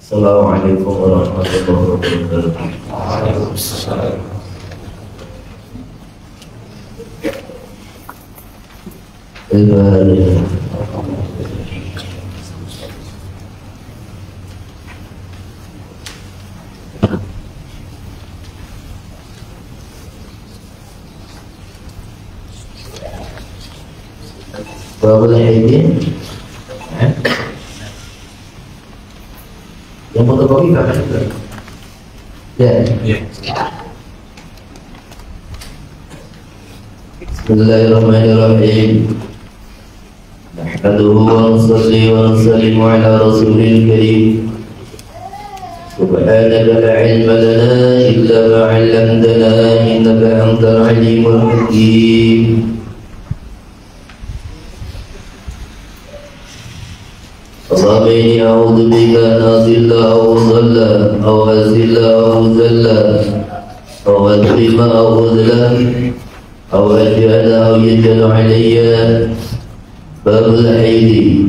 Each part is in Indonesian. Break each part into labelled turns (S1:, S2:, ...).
S1: Assalamualaikum warahmatullahi wabarakatuh.
S2: Waalaikumsalam.
S1: Berapa ini? Yang fotokopi kakak juga? Ya. Bismillahirrahmanirrahim. Nahmaduhu wa nusalli wa nusallimu ala rasulil karim. Subhanaka la ilma lana illa ma 'allamtana innaka antal alimul hakim. Rabbi a'udzu bika nazil aw dhalla aw azil aw zalla aw adhima aw udla aw ajala aw yajal alayya babul haidi.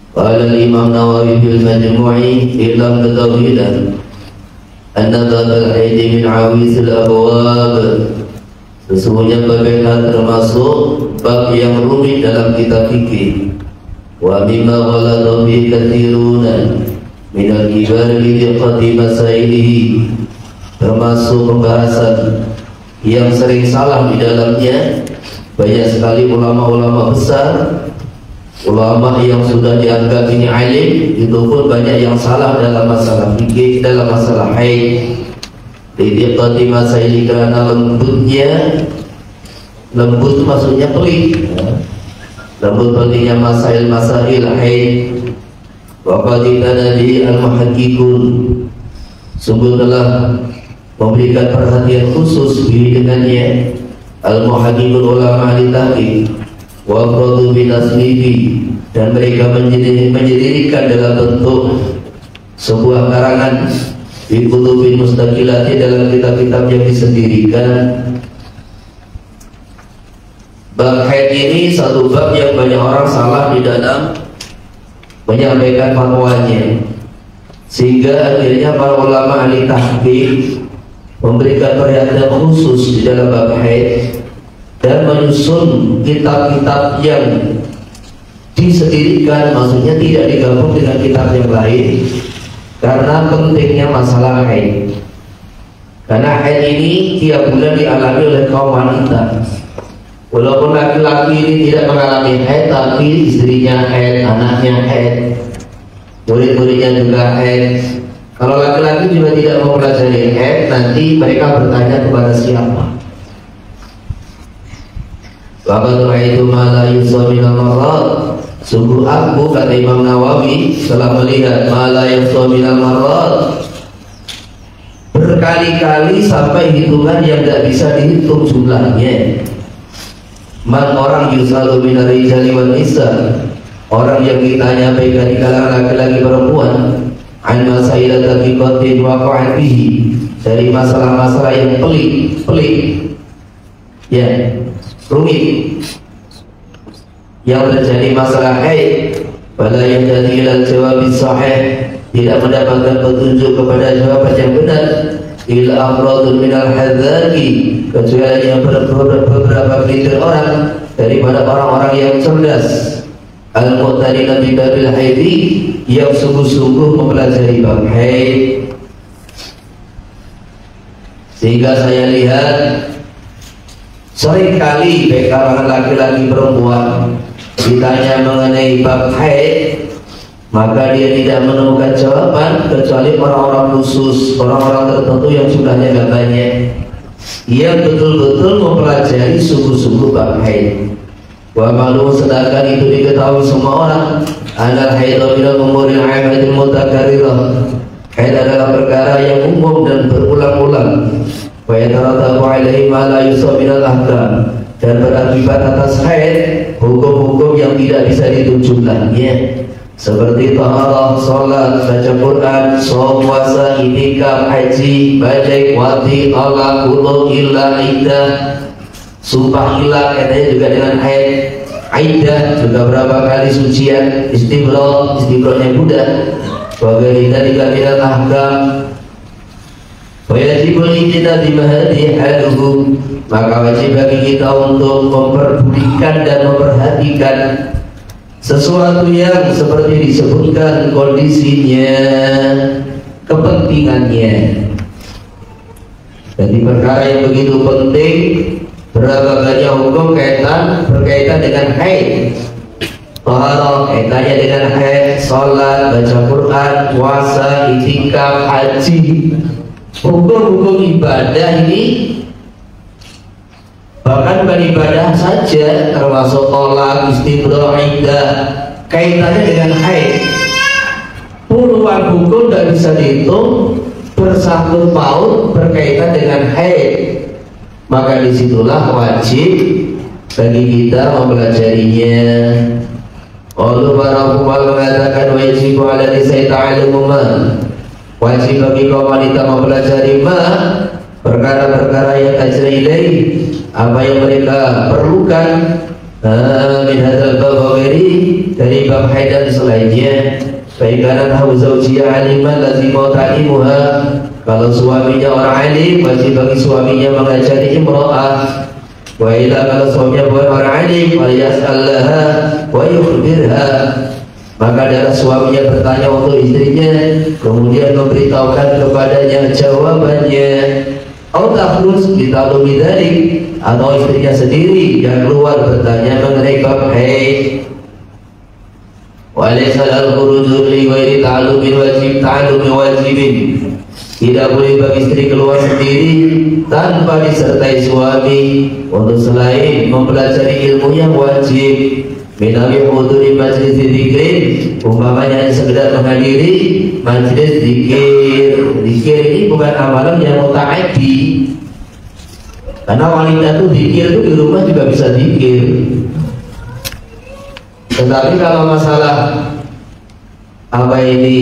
S1: Qala al-Imam Nawawi fil Majmu'i ilam tadawhidan anna babul haidi min awisil abwab. Sesungguhnya bab yang termasuk bab yang rumit dalam kitab fikih. Wa mimma ghalata fi katsiruna min al-kibar li diqqati masailihi, termasuk pembahasan yang sering salah di dalamnya. Banyak sekali ulama-ulama besar, ulama yang sudah dianggap ini alim, itu pun banyak yang salah dalam masalah fikih, dalam masalah haid. Li diqqati masailihi, karena lembutnya, lembut maksudnya pelik, lembut pentingnya masail-masail haid. Wa qad tanabi al-muhaqqiqun, sungguh telah memberikan perhatian khusus dengannya al-muhaqqiqun, ulama ahli tahqiq. Wa qadu bi tasnifi, dan mereka menjadikan dalam bentuk sebuah karangan fi kutubin mustaqilati, dalam kitab-kitab yang disendirikan. Bab haid ini satu bab yang banyak orang salah di dalam menyampaikan fatwanya, sehingga akhirnya para ulama ahli tahqiq memberikan perhatian khusus di dalam bab haid dan menyusun kitab-kitab yang disendirikan, maksudnya tidak digabung dengan kitab yang lain, karena pentingnya masalah haid. Karena haid ini tiap bulan dialami oleh kaum wanita. Walaupun laki-laki ini tidak mengalami haid, tapi istrinya haid, anaknya haid, murid-muridnya juga haid. Kalau laki-laki juga tidak mempelajari haid, nanti mereka bertanya kepada siapa? Laqad ra'aitu ma la yuswa minal marad. Sungguh aku, kata Imam Nawawi, telah melihat ma la yuswa minal marad, berkali-kali sampai hitungan yang tidak bisa dihitung jumlahnya. Man, orang yusalu minar rijali wal nisa, orang yang ditanya baik di kalangan laki-laki perempuan, an masailat taqiqatin waqa'at bihi, dari masalah-masalah yang pelik, ya, rumit, yang terjadi masalah haid. Pada yang jadi ilal jawab sahih, tidak mendapatkan petunjuk kepada jawaban yang benar. Ila afradun minal hadzaki, kecuali yang beberapa gelintir orang daripada orang-orang yang cerdas, al-mu'tadina bi babil haidi, yang sungguh-sungguh mempelajari bab haid. Sehingga saya lihat seringkali baik kalangan laki-laki perempuan ditanya mengenai bab haid, maka dia tidak menemukan jawaban kecuali orang-orang khusus, orang-orang tertentu yang jumlahnya gak banyak, yang betul-betul mempelajari sungguh-sungguh bab haid. Wa malu, sedangkan itu diketahui semua orang, Anal haidha minal umuril 'amatil mutakarrirah. Haid adalah perkara yang umum dan berulang-ulang. Wa yatarattabu 'alaihi ma la yusab minal ahkam. Dan berakibat atas haid hukum-hukum yang tidak bisa dihitung jumlahnya, seperti taharah, salat, baca Quran, shaum, puasa, itikaf, haji, badai, wati, talak, wudu, illa, iddah, sumpah ilah, katanya juga dengan haid, iddah juga berapa kali sucian, istibro'nya budak, wabirita dikabinat ahkam. Wajibul kita dimahadi haluhu, maka wajib bagi kita untuk memperdulikan dan memperhatikan sesuatu yang seperti disebutkan kondisinya, kepentingannya. Jadi perkara yang begitu penting, berapa banyak hukum berkaitan dengan haid. Taharah kaitannya dengan haid, salat, baca Quran, puasa, itikaf, haji. Hukum-hukum ibadah ini bahkan bukan ibadah saja, termasuk tolak, istibra', iddah, kaitannya dengan haid. Puluhan hukum tidak bisa dihitung, bersangkut paut berkaitan dengan haid. Maka disitulah wajib bagi kita mempelajarinya. Allah Barakumal mengatakan wajib ala nisai ta'alumumah, wajib bagi kaum wanita mempelajari perkara-perkara yang tajrilai, apa yang mereka perlukan min hadzal bab dari bab haid dan selainnya. Baiklah tahu zaujiyah aliman lazim ta'limuha, kalau suaminya orang alim wajib bagi suaminya mengajari imra'ah. Wa ila kalau suaminya bukan orang alim falyas'alha wa yukhbirha, maka adalah suaminya bertanya untuk istrinya, kemudian memberitahukan kepadanya jawabannya. Atau takhruj bitalumi dzalik, atau istrinya sendiri yang keluar bertanya mengenai bab haid. Wa laysa al-khuruju li ghairi ta'lumin wajib ta'lumi wajibin, tidak boleh bagi istri keluar sendiri tanpa disertai suami untuk selain mempelajari ilmu yang wajib. Minawi huduri majlis zikir, umpamanya hanya sekedar menghadiri majlis zikir. Zikir ini bukan amalan yang mutaaddi, karena wanita itu zikir itu di rumah juga bisa zikir. Tetapi kalau masalah apa ini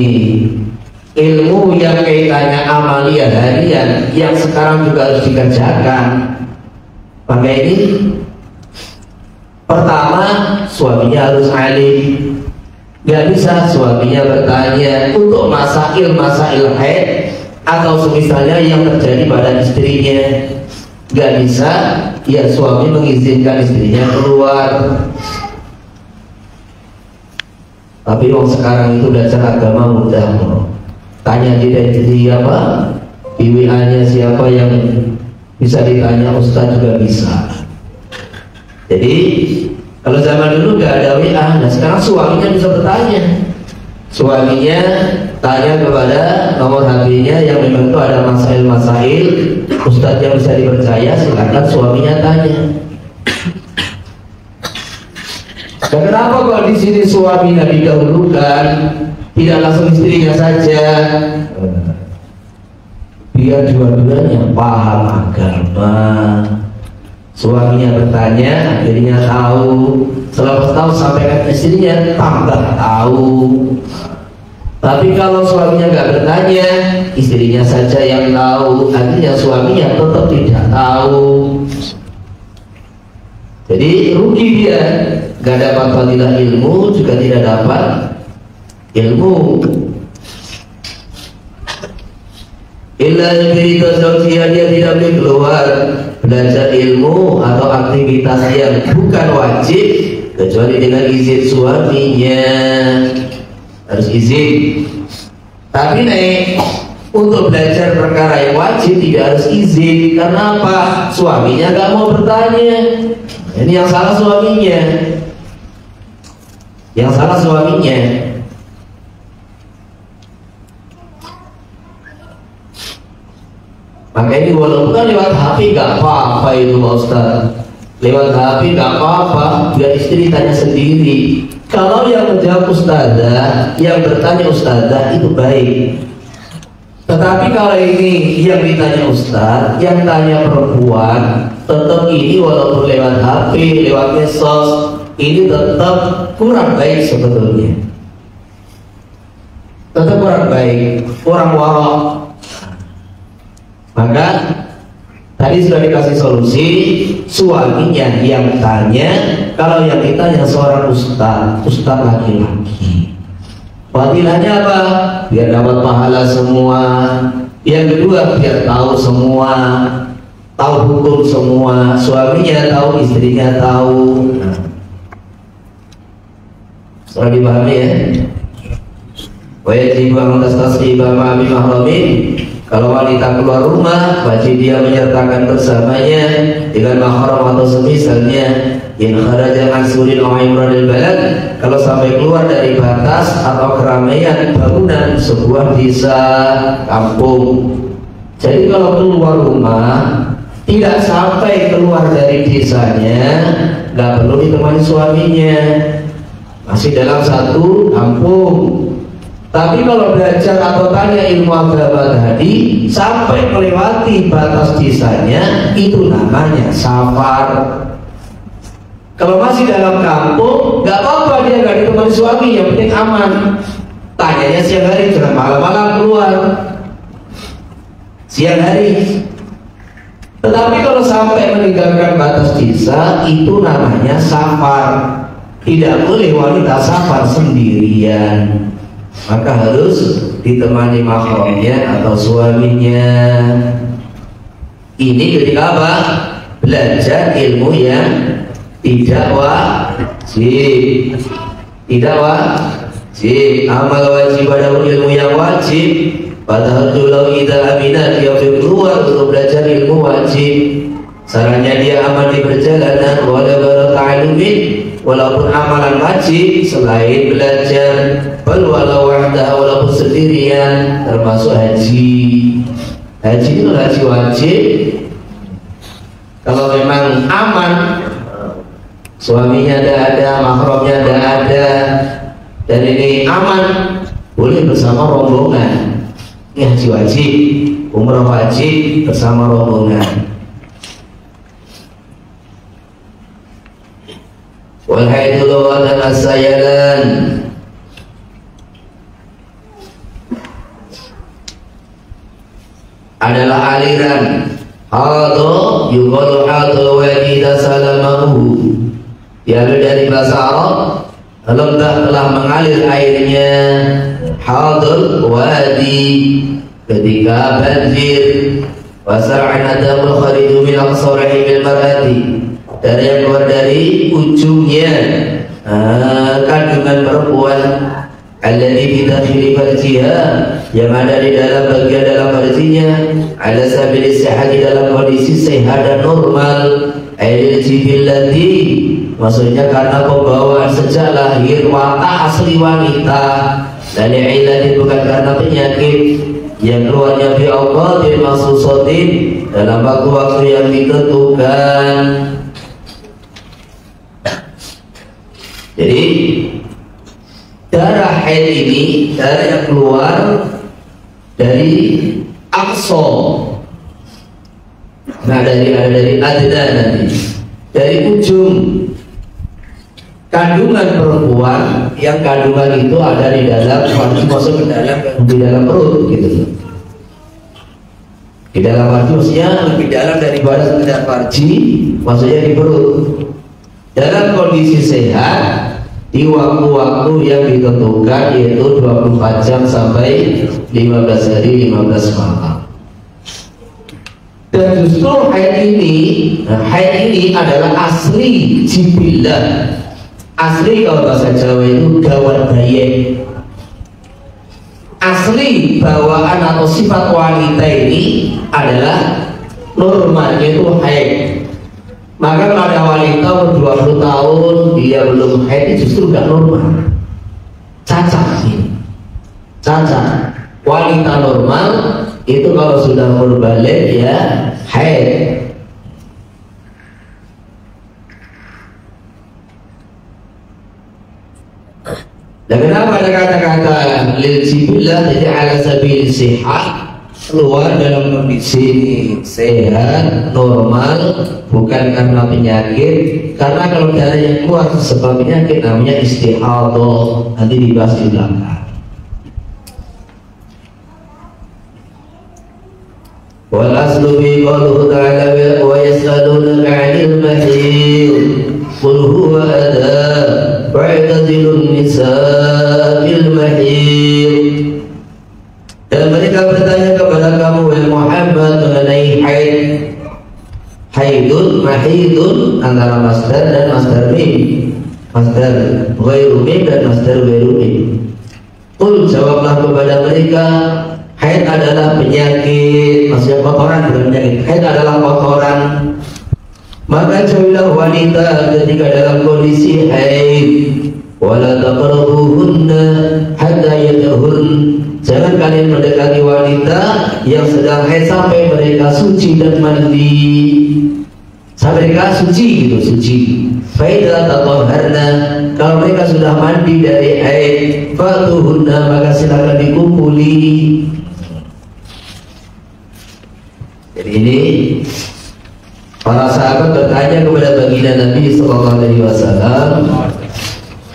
S1: ilmu yang kaitannya amalia harian yang sekarang juga harus dikerjakan, maka ini pertama, suaminya harus alim. Gak bisa suaminya bertanya untuk masail haid atau semisalnya yang terjadi pada istrinya. Gak bisa ya suami mengizinkan istrinya keluar. Tapi orang sekarang itu belajar agama mudah. Tanya dia apa, di WA-nya siapa yang bisa ditanya, Ustaz juga bisa. Jadi kalau zaman dulu nggak ada WA, nah sekarang suaminya bisa bertanya. Suaminya tanya kepada nomor HP-nya yang memang itu ada masail-masail, Ustadz yang bisa dipercaya, silakan suaminya tanya. Dan kenapa kok di sini suaminya didahulukan, tidak langsung istrinya saja? Biar dua-duanya paham agama. Suaminya bertanya, akhirnya tahu. Selepas tahu sampaikan istrinya, tambah tahu. Tapi kalau suaminya nggak bertanya, istrinya saja yang tahu, akhirnya suaminya tetap tidak tahu. Jadi rugi dia, nggak dapat fadilah ilmu, juga tidak dapat ilmu. Illa cerita sosial dia tidak boleh keluar belajar ilmu atau aktivitas yang bukan wajib kecuali dengan izin suaminya, harus izin. Tapi untuk belajar perkara yang wajib tidak harus izin. Karena apa? Suaminya nggak mau bertanya. Ini yang salah suaminya. Yang salah suaminya. Maka ini walaupun kan lewat HP gak apa-apa itu Pak Ustaz. Lewat HP gak apa-apa, biar istri tanya sendiri. Kalau yang menjawab ustazah, yang bertanya ustazah itu baik. Tetapi kalau ini yang ditanya ustaz, yang tanya perempuan, tetap ini walaupun lewat HP, lewat medsos, ini tetap kurang baik sebetulnya. Tetap kurang baik, kurang warok. Maka tadi sudah dikasih solusi, suaminya yang tanya, kalau yang ditanya seorang ustaz laki-laki. Fadilahnya apa? Biar dapat pahala semua. Yang kedua, biar tahu semua, tahu hukum semua. Suaminya tahu, istrinya tahu. Sudah dipahami ya? Wajib atas tasribah ma'ami mahramin. Kalau wanita keluar rumah, wajib dia menyertakan bersamanya dengan mahram atau semisalnya. In kharaja an surin aw imranil balad, kalau sampai keluar dari batas atau keramaian bangunan sebuah desa kampung. Jadi kalau keluar rumah tidak sampai keluar dari desanya, nggak perlu ditemani suaminya, masih dalam satu kampung. Tapi kalau belajar atau tanya ilmu agama tadi sampai melewati batas desanya, itu namanya safar. Kalau masih dalam kampung, nggak apa-apa dia nggak ditemani suami, yang penting aman. Tanyanya siang hari, jangan malam-malam keluar. Siang hari. Tetapi kalau sampai meninggalkan batas desa, itu namanya safar. Tidak boleh wanita safar sendirian. Maka harus ditemani mahramnya atau suaminya. Ini ketika apa? Belajar ilmu yang tidak wajib. Tidak wajib. Amal wajib adalah ilmu yang wajib. Padahal kalau kita aminat dia keluar untuk belajar ilmu wajib. Sarannya dia aman di perjalanan, walaupun amalan wajib selain belajar, walau walaupun sendirian, termasuk haji. Haji itu haji wajib. Kalau memang aman, suaminya ada, mahramnya ada, dan ini aman, boleh bersama rombongan. Ini haji wajib, umrah wajib bersama rombongan. Wal haidu lughatan as-sayalan. Adalah aliran. Hadu yuqalu hadul wajida salamahu. Diambil dari bahasa Arab, lembah telah mengalir airnya. Hadul wadi, ketika banjir. Wasar'an adamul khariju min aqsarihi bil mar'ati, dari yang keluar dari ujungnya kandungan perempuan. Alladhi fi dakhili farjiha, yang ada di dalam bagian dalam farjinya. Ala sabil istihad, dalam kondisi sehat dan normal. Ailil jibillati, maksudnya karena pembawaan sejak lahir watak asli wanita. Dan ilatin, bukan karena penyakit yang keluarnya fi awqatin maksusatin, dalam waktu-waktu yang ditentukan. Jadi darah haid ini darah yang keluar dari aqsa. Nah, dari adna nanti, dari ujung kandungan perempuan, yang kandungan itu ada di dalam farji, masuk di dalam perut gitu. Di dalam farji maksudnya lebih dalam daripada sekedar farji, maksudnya di perut. Dalam kondisi sehat di waktu-waktu yang ditentukan, yaitu 24 jam sampai 15 hari 15 malam. Dan justru haid ini adalah asli jibillah. Asli kalau bahasa Jawa itu gawat bayek. Asli bawaan atau sifat wanita ini adalah normalnya itu haid. Maka kalau ada wanita umur 20 tahun dia belum haid, itu justru gak normal. Cacat ini. Cacat. Wanita normal itu kalau sudah umur balik ya haid. Dan kenapa ada kata-kata lil jibillah, jadi ala sabil sihat, keluar dalam kondisi sehat, normal, bukan karena penyakit. Karena kalau darah yang keluar sebab penyakit namanya istihadah, nanti dibahas di belakang. Wal aslu bi qawluhu ta'ala wa yas'alunaka 'anil mahid qul huwa adha fa'tazilun nisaa fil mahid. Dan mereka bertanya kepada kamu wahai Muhammad mengenai haid. Haidun, mahidun antara masdar dan masdar mim, masdar ghairu mim dan masdar ghairu mim. Qul, jawablah kepada mereka, haid adalah penyakit, maksudnya kotoran bukan penyakit. Haid adalah kotoran. Maka jauhilah wanita ketika dalam kondisi haid. Wala taqrabuhunna hatta yatahun. Jangan kalian mendekati wanita yang sedang haid sampai mereka suci dan mandi. Sampai mereka suci gitu, suci. Faida tatahharna, kalau mereka sudah mandi dari haid, fatuhunna, maka silakan dikumpuli. Jadi ini para sahabat bertanya kepada baginda Nabi SAW,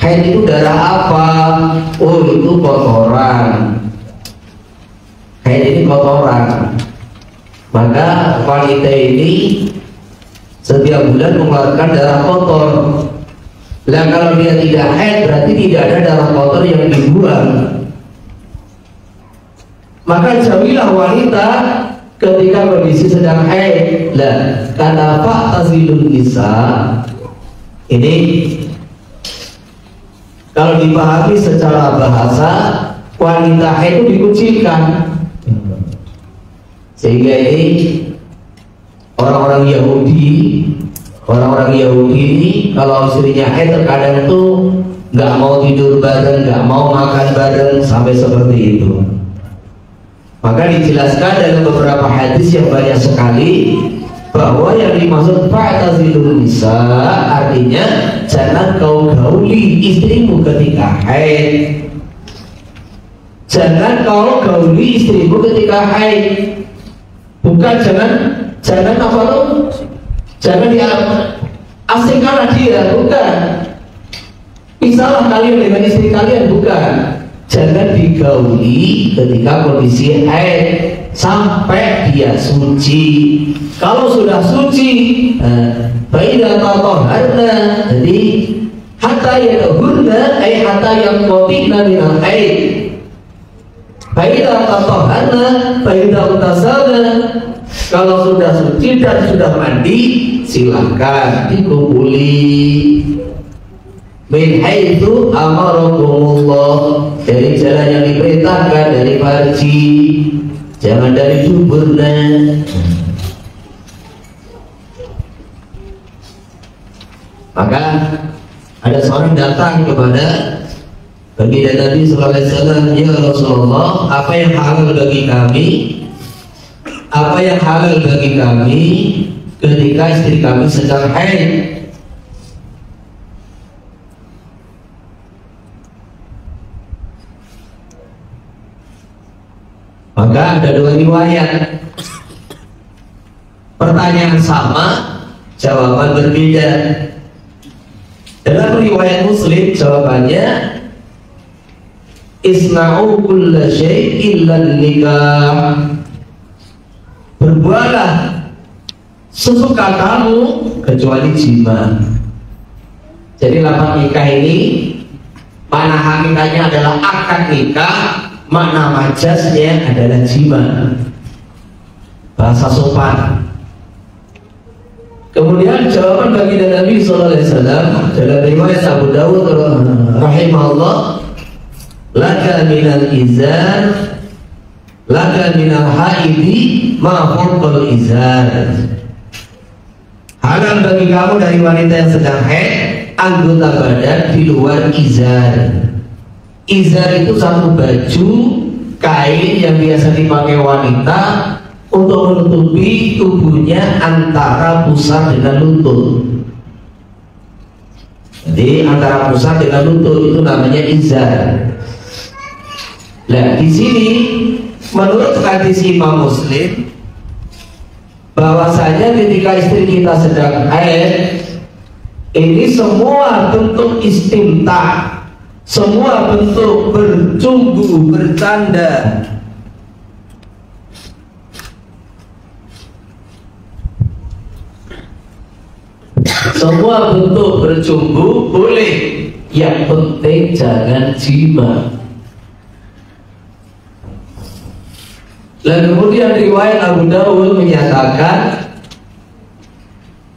S1: haid itu darah apa? Oh, itu kotoran. Haid ini kotoran. Maka wanita ini setiap bulan mengeluarkan darah kotor. Lah kalau dia tidak haid berarti tidak ada darah kotor yang dibuang. Maka jauhilah wanita ketika kondisi sedang haid. Lah kata fa'tazilun nisa ini kalau dipahami secara bahasa, wanita haid itu dikucilkan. Sehingga ini orang-orang Yahudi ini kalau istrinya haid terkadang tuh nggak mau tidur bareng, nggak mau makan bareng, sampai seperti itu. Maka dijelaskan dalam beberapa hadis yang banyak sekali bahwa yang dimaksud fa'tazilun nisa artinya jangan kau gauli istrimu ketika haid. Jangan kau gauli istrimu ketika haid. Bukan jangan apa tuh? Jangan diasingkan dia, bukan. Pisahlah kalian dengan istri kalian, bukan. Jangan digauli ketika kondisi haid sampai dia suci. Kalau sudah suci, faida tatahharna, jadi hatta yadhurna ay hatta yanqatina minal haid. Faida tatahharna, faida utasalna, kalau sudah suci dan sudah mandi, silakan dikumpuli. Min haitsu amarakumullah, dari jalan yang diperintahkan, dari farji, jangan dari duburna. Maka ada seorang datang kepada baginda Nabi SAW, ya Rasulullah, apa yang halal bagi kami? Apa yang halal bagi kami ketika istri kami sedang haid? Maka ada dua riwayat, pertanyaan sama, jawaban berbeda. Dalam riwayat Muslim jawabannya isna'u kulla syai' illa nikah, berbuatlah sesuka kamu kecuali jima. Jadi lafaz nikah ini mana hakikatnya adalah akad nikah, makna majaznya adalah jima, bahasa sopan. Kemudian jawaban baginda Nabi SAW dalam riwayat Abu Dawud rahimahullah, laka minal izar, laka minal haidi ma fawqal izar. Halal bagi kamu dari wanita yang sedang haid anggota badan di luar izar. Izar itu satu baju kain yang biasa dipakai wanita untuk menutupi tubuhnya antara pusar dengan lutut. Jadi antara pusar dengan lutut itu namanya izar. Nah, di sini menurut hadis Imam Muslim bahwasanya ketika istri kita sedang haid, ini semua bentuk istimta, semua bentuk bercumbu, bercanda, semua bentuk bercumbu boleh, yang penting jangan jima. Dan kemudian riwayat Abu Dawud menyatakan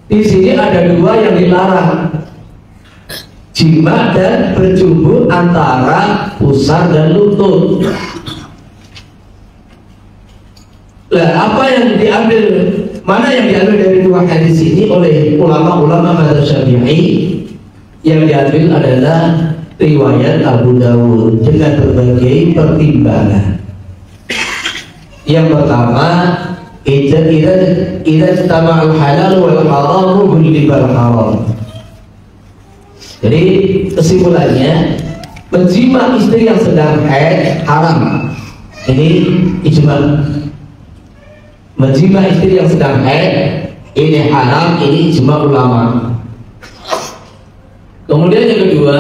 S1: di sini ada dua yang dilarang, jima dan bercumbu antara pusar dan lutut. Lah, apa yang diambil, mana yang diambil dari dua hadis ini oleh ulama-ulama mazhab Syafi'i? Yang diambil adalah riwayat Abu Dawud dengan berbagai pertimbangan. Yang pertama, idza tama'al halal wal haram ghulibal haram. Jadi kesimpulannya, menjima istri yang sedang haid haram. Ini ijma. Menjima istri yang sedang haid ini haram, ini ijma ulama. Kemudian yang kedua,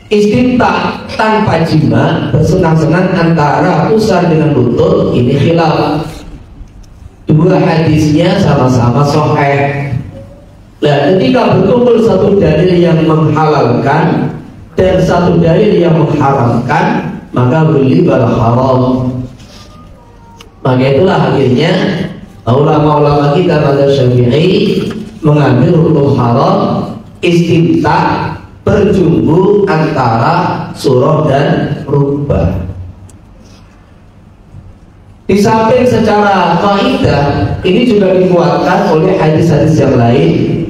S1: istimta tanpa jima, bersenang-senang antara pusar dengan lutut, ini khilaf. Dua hadisnya sama-sama sahih. Nah, ketika berkumpul satu dalil yang menghalalkan dan satu dalil yang mengharamkan, maka ghulibal haram. Maka itulah akhirnya ulama-ulama kita mazhab Syafi'i mengambil hukum haram istimta, berjumbu antara surah dan rukbah. Di samping secara kaidah ini juga dikuatkan oleh hadis-hadis yang lain,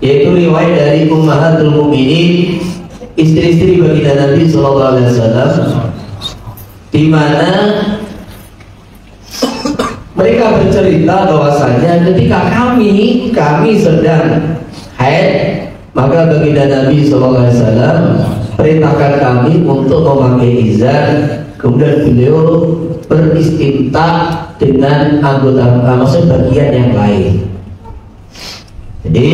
S1: yaitu riwayat dari Ummahatul Mukminin, istri-istri baginda Nabi Sallallahu Alaihi Wasallam, di mana mereka bercerita bahwasanya ketika kami sedang haid, maka baginda Nabi Sallallahu Alaihi Wasallam perintahkan kami untuk memakai izar. Kemudian beliau beristimta dengan anggota, maksudnya bagian yang lain. Jadi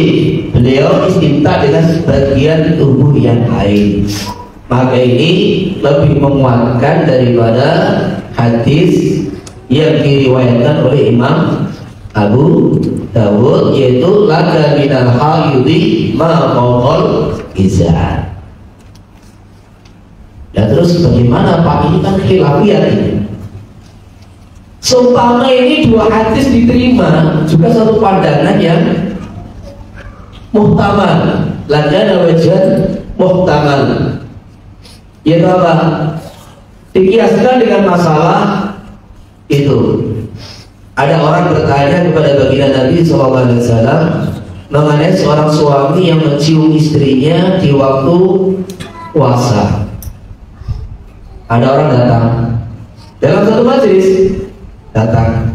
S1: beliau istimta dengan bagian tubuh yang lain. Maka ini lebih menguatkan daripada hadis yang diriwayatkan oleh Imam Abu Dawud, yaitu laka minal haidhi ma fawqal izar. Ya, terus bagaimana Pak? Ini kan khilafiyah ini. Seumpama ini dua hadis diterima, juga satu pandangan yang muhtamal, lagana wajan muhtamal. Ya apa? Dikiaskan dengan masalah itu. Ada orang bertanya kepada baginda Nabi SAW mengenai seorang suami yang mencium istrinya di waktu puasa. Ada orang datang dalam satu majlis, datang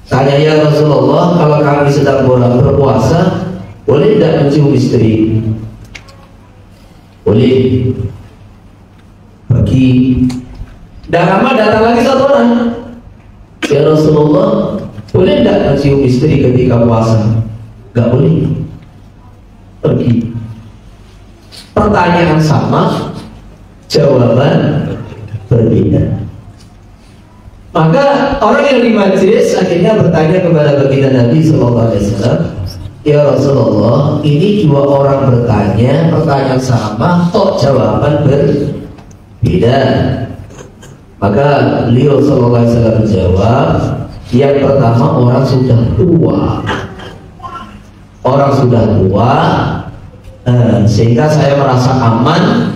S1: tanya, ya Rasulullah, kalau kami sedang berpuasa boleh tidak mencium istri? Boleh. Pergi. Dan lama datang lagi satu orang, ya Rasulullah, boleh tidak mencium istri ketika puasa? Gak boleh. Pergi. Pertanyaan sama, jawaban berbeda. Maka orang yang di majlis akhirnya bertanya kepada baginda Nabi SAW, ya Rasulullah, ini dua orang bertanya, pertanyaan sama, kok jawaban berbeda? Maka beliau SAW menjawab, yang pertama orang sudah tua, sehingga saya merasa aman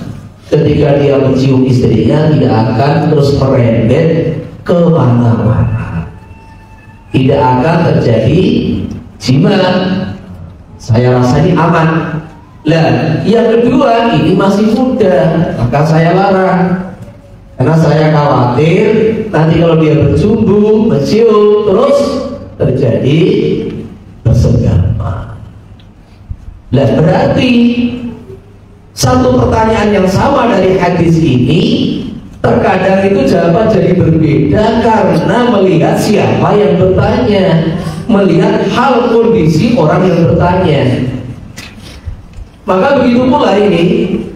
S1: ketika dia mencium istrinya, tidak akan terus merembet ke mana-mana, tidak akan terjadi jima. Saya rasa ini aman. Lah, yang kedua, ini masih muda, maka saya larang, karena saya khawatir nanti kalau dia bercumbu, mencium, terus terjadi bersenggama. Lah, berarti
S3: satu pertanyaan yang sama dari hadis ini, terkadang itu jawaban jadi berbeda karena melihat siapa yang bertanya, melihat hal kondisi orang yang bertanya. Maka begitu pula ini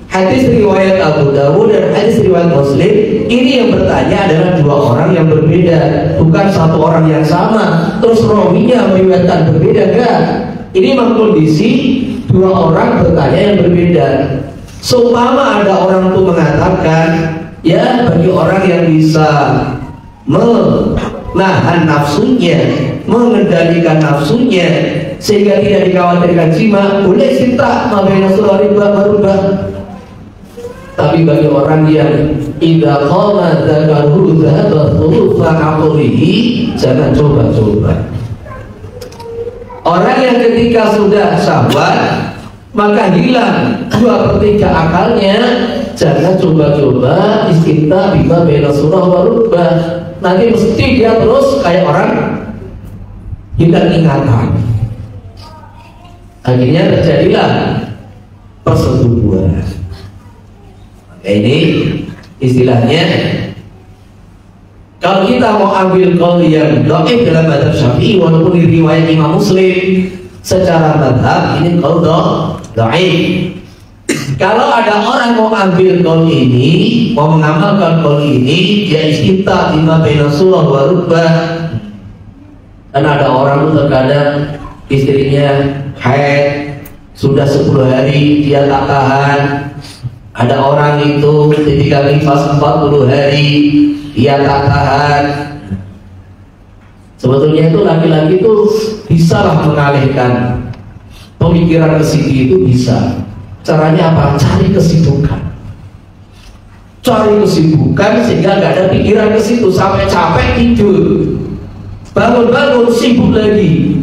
S3: hadis riwayat Abu Dawud dan hadis riwayat Muslim, ini yang bertanya adalah dua orang yang berbeda, bukan satu orang yang sama. Terus rawinya meriwayatkan berbeda, enggak. Ini memang kondisi dua orang bertanya yang berbeda. Seumpama ada orang tuh mengatakan, ya bagi orang yang bisa menahan nafsunya, mengendalikan nafsunya sehingga tidak dikhawatirkan jima, boleh cinta mabaina suraribah marubah. Tapi bagi orang yang idza qama dzakaru dzahaba thulufa aqlihi, jangan coba-coba. Orang yang ketika sudah syahwat maka hilang 2/3 akalnya, jangan coba-coba istinta bima baina surah wa rubah. Nanti mesti dia terus kayak orang hilang ingatan. Akhirnya terjadilah persetubuhan. Ini istilahnya, kalau kita mau ambil qaul yang dhaif dalam mazhab Syafi'i, walaupun di riwayat Imam Muslim, secara mazhab ini qaul dhaif. Kalau ada orang mau ambil qaul ini, mau mengamalkan qaul ini, dia istinta bima baina surah wa rubah. Dan ada orang tuh terkadang istrinya haid sudah 10 hari dia tak tahan. Ada orang itu ketika nifas 40 hari dia tak tahan. Sebetulnya itu laki-laki itu bisa lah mengalihkan pemikiran ke situ, itu bisa. Caranya apa? Cari kesibukan. Cari kesibukan sehingga nggak ada pikiran ke situ, sampai capek tidur, bangun-bangun sibuk lagi,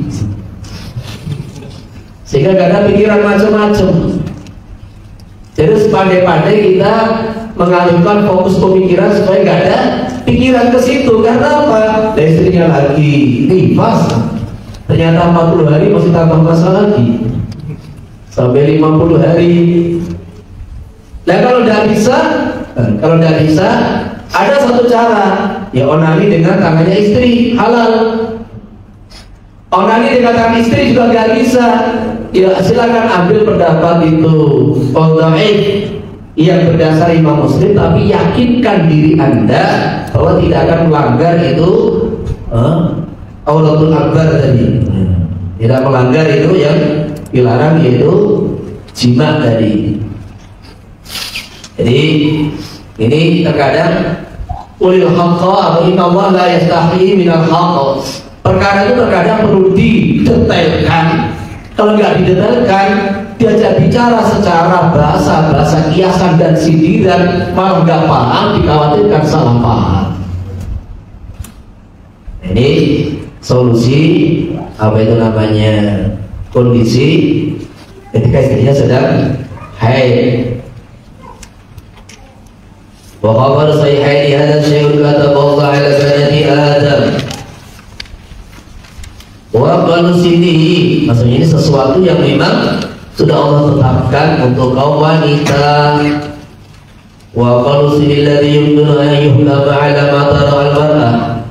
S3: sehingga nggak ada pikiran macam-macam. Jadi sepandai-pandai kita mengalihkan fokus pemikiran supaya nggak ada pikiran ke situ. Karena apa? Istrinya lagi nifas, ternyata 40 hari masih tambah masalah lagi, sampai 50 hari. Nah kalau tidak bisa, ada satu cara, ya onani dengan tangannya istri, halal. Onani dengan tangan istri juga nggak bisa, ya silakan ambil pendapat itu dhaif yang berdasar Imam Muslim, tapi yakinkan diri Anda bahwa tidak akan melanggar itu aulatul akbar tadi, tidak melanggar itu yang dilarang, yaitu jima tadi. Jadi ini terkadang ulil haqqa atau inna Allah la yastahi minal haqq. Perkara itu terkadang perlu didetailkan. Kalau nggak didetailkan, diajak bicara secara bahasa kiasan dan sindiran, malah nggak paham, dikhawatirkan salah paham. Ini solusi apa itu namanya, kondisi ketika istrinya sedang haid. Wa khabar sahihaini hadza syai'un katabahu ala banati Adam. Wa qalu sinihi, maksudnya ini sesuatu yang memang sudah Allah tetapkan untuk kaum wanita. Wa qalu sinil ladzi yumkinu an yuhlama ala ma tara al mar'ah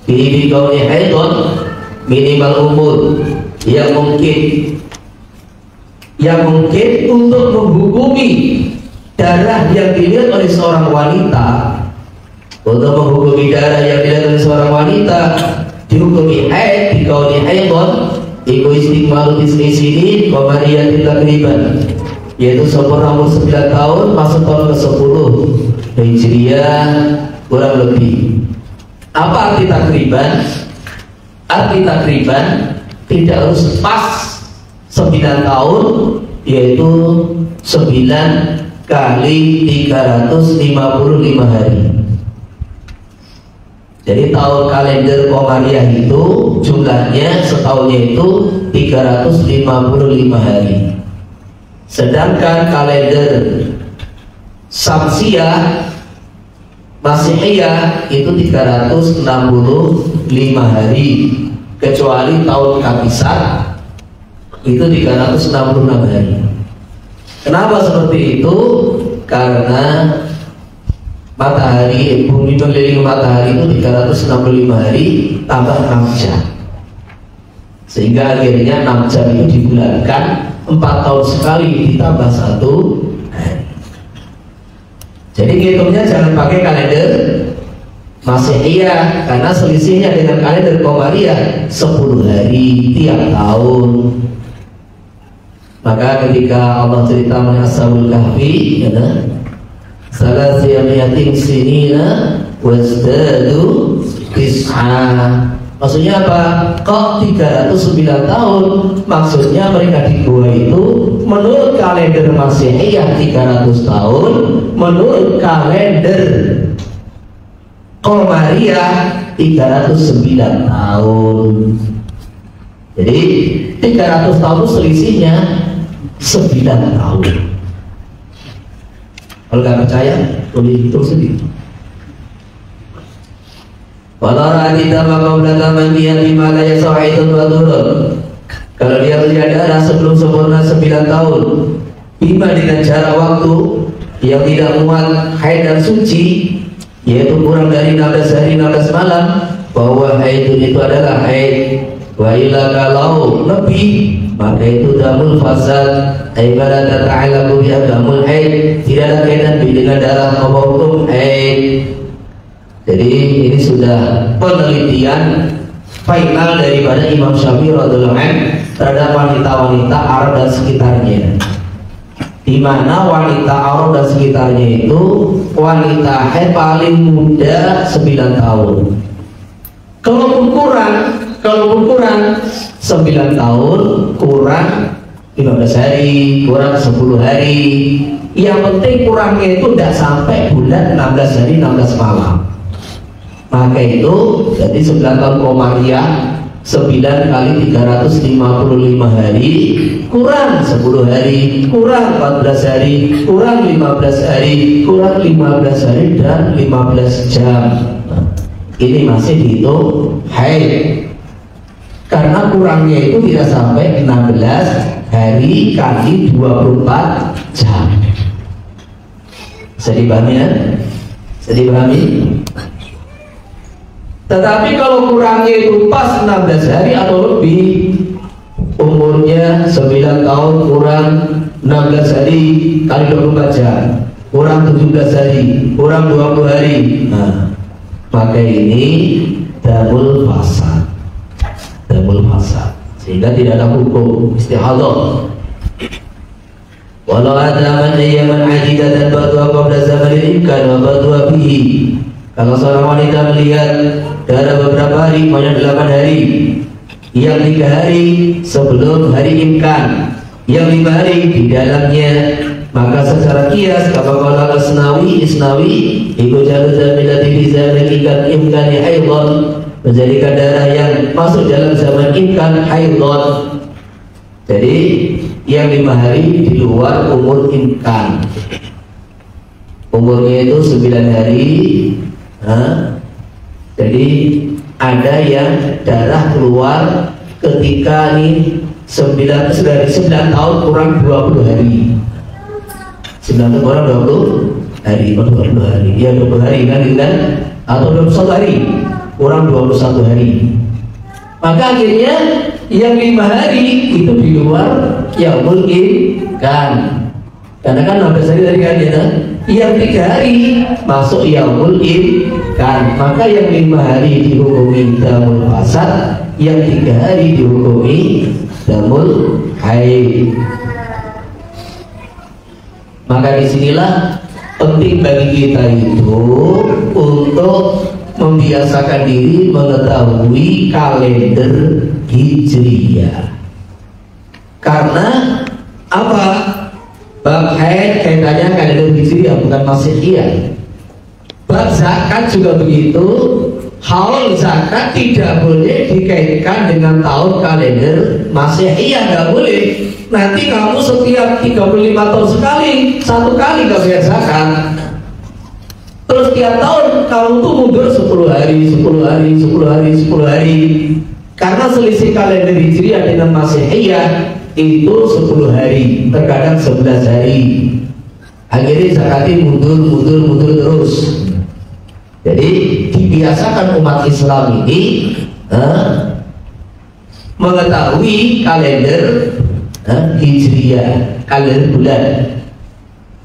S3: bi kauni haidun minimal umur, yang mungkin untuk menghukumi darah yang dilihat oleh seorang wanita, untuk menghukumi darah yang dilihat oleh seorang wanita dihukumi haid, dikauni haidon, iku istiqmalu tisni sini komariyatin takriban, yaitu sempurna umur 9 tahun masuk tahun ke-10 Hijriah kurang lebih. Apa arti takriban? Arti takriban tidak harus pas 9 tahun, yaitu 9 kali 355 hari. Jadi tahun kalender Komariah itu jumlahnya setahunnya itu 355 hari. Sedangkan kalender Samsiah Masihiyah itu 365 hari, kecuali tahun Kabisat itu 366 hari. Kenapa seperti itu? Karena matahari, bumi mengelilingi matahari itu 365 hari tambah 6 jam. Sehingga akhirnya 6 jam itu dibulatkan 4 tahun sekali ditambah 1 hari. Jadi ngitungnya jangan pakai kalender Masihiyah, karena selisihnya dengan kalender Qamariyah 10 hari tiap tahun. Maka ketika Allah cerita mengenai Ashabul Kahfi, ya, salasiyamiyatin sinina wasdadu tis'a. Maksudnya apa? Kok 309 tahun? Maksudnya mereka di gua itu menurut kalender Masihiyah 300 tahun, menurut kalender Qamariyah 309 tahun. Jadi 300 tahun selisihnya 9 tahun. Kalau nggak percaya, boleh hitung sendiri. Walau kita maka belakang dia di mana ya sahidun wa turun. Kalau dia melihat darah sebelum sempurna 9 tahun, bima dengan jarak waktu yang tidak muat haid dan suci, yaitu kurang dari 16 hari 16 malam, bahwa haid itu adalah haid. Wa ila kalau lebih, maka itu damul fasad. Ibarat ta'alaku bi damul haid, tidak ada kaitan dengan darah maupun hukum haid. Jadi ini sudah penelitian final daripada Imam Syafi'i radhiyallahu anhu terhadap wanita-wanita Arab dan sekitarnya, di mana wanita Arab dan sekitarnya itu wanita haid paling muda 9 tahun. Kalaupun kurang 9 tahun, kurang 15 hari, kurang 10 hari. Yang penting kurangnya itu tidak sampai bulan 16 hari 16 malam. Maka itu jadi 9 tahun Qamariyah 9 kali 355 hari, kurang 10 hari, kurang 14 hari, kurang 15 hari, kurang 15 hari dan 15 jam. Ini masih dihitung haid, karena kurangnya itu tidak sampai 16 hari kali 24 jam. Bisa dipahami ya? Bisa dipahami? Tetapi kalau kurangnya itu pas 16 hari atau lebih, umurnya 9 tahun kurang 16 hari kali 24 jam, kurang 17 hari, kurang 20 hari, nah, maka ini damul fasad, sehingga tidak ada hukum istihadah. Walau ada man ayyaman ajidah dan badwa qabla zamanin imkan wa badwa bihi. Kalau seorang wanita melihat darah beberapa hari, banyak 8 hari, yang 3 hari sebelum hari imkan, yang 5 hari di dalamnya, maka secara kias kata Isnawi ibu jalur zamilati bisa mengikat imkan haidon, menjadikan darah yang masuk dalam zaman imkan haidon. Jadi yang 5 hari di luar umur imkan, umurnya itu 9 hari. Jadi ada yang darah keluar ketika nih 9 tahun kurang 20 hari, 9 tahun kurang 20 hari, 20 hari, ya 20 hari kan, atau 21 hari kurang 21 hari. Maka akhirnya yang 5 hari itu di luar yaumul imkan, karena kan 16 hari dari kan ya. Yang 3 hari masuk yaumul imkan, maka yang 5 hari dihukumi damul fasad, yang 3 hari dihukumi damul haid. Maka disinilah penting bagi kita itu untuk membiasakan diri mengetahui kalender Hijriyah. Karena apa? Bab haid kaitannya kalender Hijriyah, bukan Masihiyah. Bab zakat juga begitu. Haul zakat tidak boleh dikaitkan dengan tahun kalender Masihiyah, nggak boleh. Nanti kamu setiap 35 tahun sekali, 1 kali nggak bayar zakat. Terus tiap tahun kamu tuh mundur 10 hari, 10 hari, 10 hari, 10 hari. Karena selisih kalender Hijriyah dengan Masihiyah itu 10 hari, terkadang 11 hari. Akhirnya zakatnya mundur terus. Jadi dibiasakan umat Islam ini mengetahui kalender Hijriyah, kalender bulan,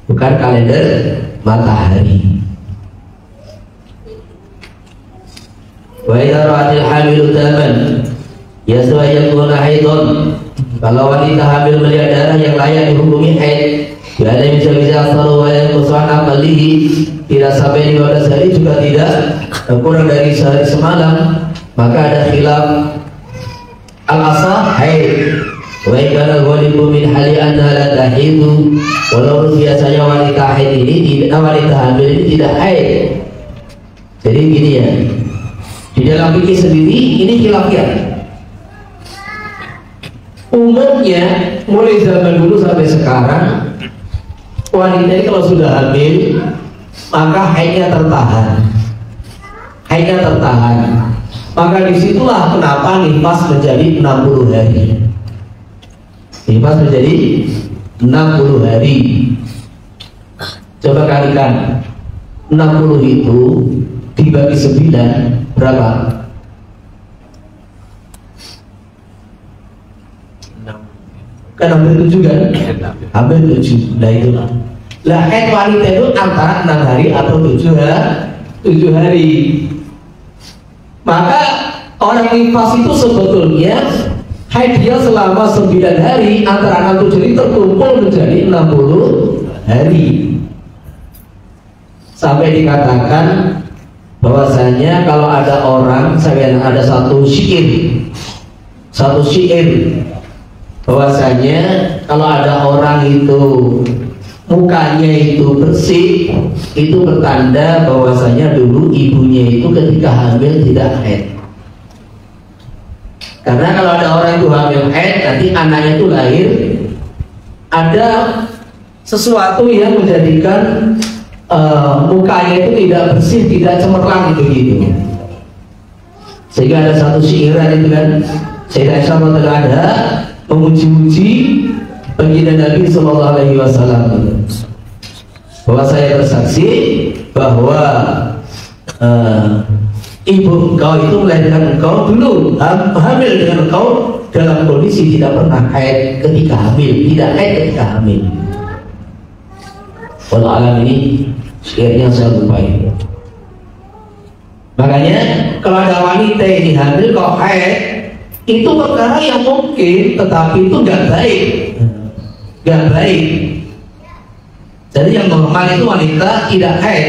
S3: bukan kalender matahari. Wa idza ra'atil hamilu daman yaswayakuna haidon. Kalau wanita hamil melihat darah yang layak dihukumi haid, ada yang bisa asal wa yang kusana kalihi, tidak sampai 15 hari juga tidak kurang dari sehari semalam, maka ada khilaf al-asah haid. Wa kana ghalibu min hali anna la tahidu. Walaupun biasanya wanita haid ini, wanita hamil ini tidak haid. Jadi gini ya, di dalam fikih sendiri ini khilafiyah. Umumnya mulai zaman dulu sampai sekarang, wanita ini kalau sudah hamil maka haidnya tertahan. Maka disitulah kenapa nifas menjadi 60 hari. Nifas menjadi 60 hari. Coba kalikan 60 itu dibagi 9 berapa? Kan hampir 7 kan? Hampir 7. Nah itu lah haid wanita itu antara 6 hari atau 7 hari. Maka orang nifas itu sebetulnya haid dia selama 9 hari, antara 6 7 hari terkumpul menjadi 60 hari. Sampai dikatakan bahwasanya kalau ada orang, ada satu syair bahwasanya kalau ada orang itu mukanya itu bersih, itu bertanda bahwasanya dulu ibunya itu ketika hamil tidak haid. Karena kalau ada orang itu hamil haid, nanti anaknya itu lahir ada sesuatu yang menjadikan mukanya itu tidak bersih, tidak cemerlang gitu. Sehingga ada satu syairan itu kan, Sayyidah Aisyah ada memuji-muji baginda Nabi Sallallahu Alaihi Wasallam, bahwa saya bersaksi bahwa ibu engkau itu melahirkan engkau dulu hamil dengan engkau dalam kondisi tidak pernah haid ketika hamil, tidak haid ketika hamil. Walau alam ini syairnya saya lupa itu. Makanya kalau ada wanita ini hamil kok haid, itu perkara yang mungkin, tetapi itu nggak baik. Jadi yang normal itu wanita tidak haid.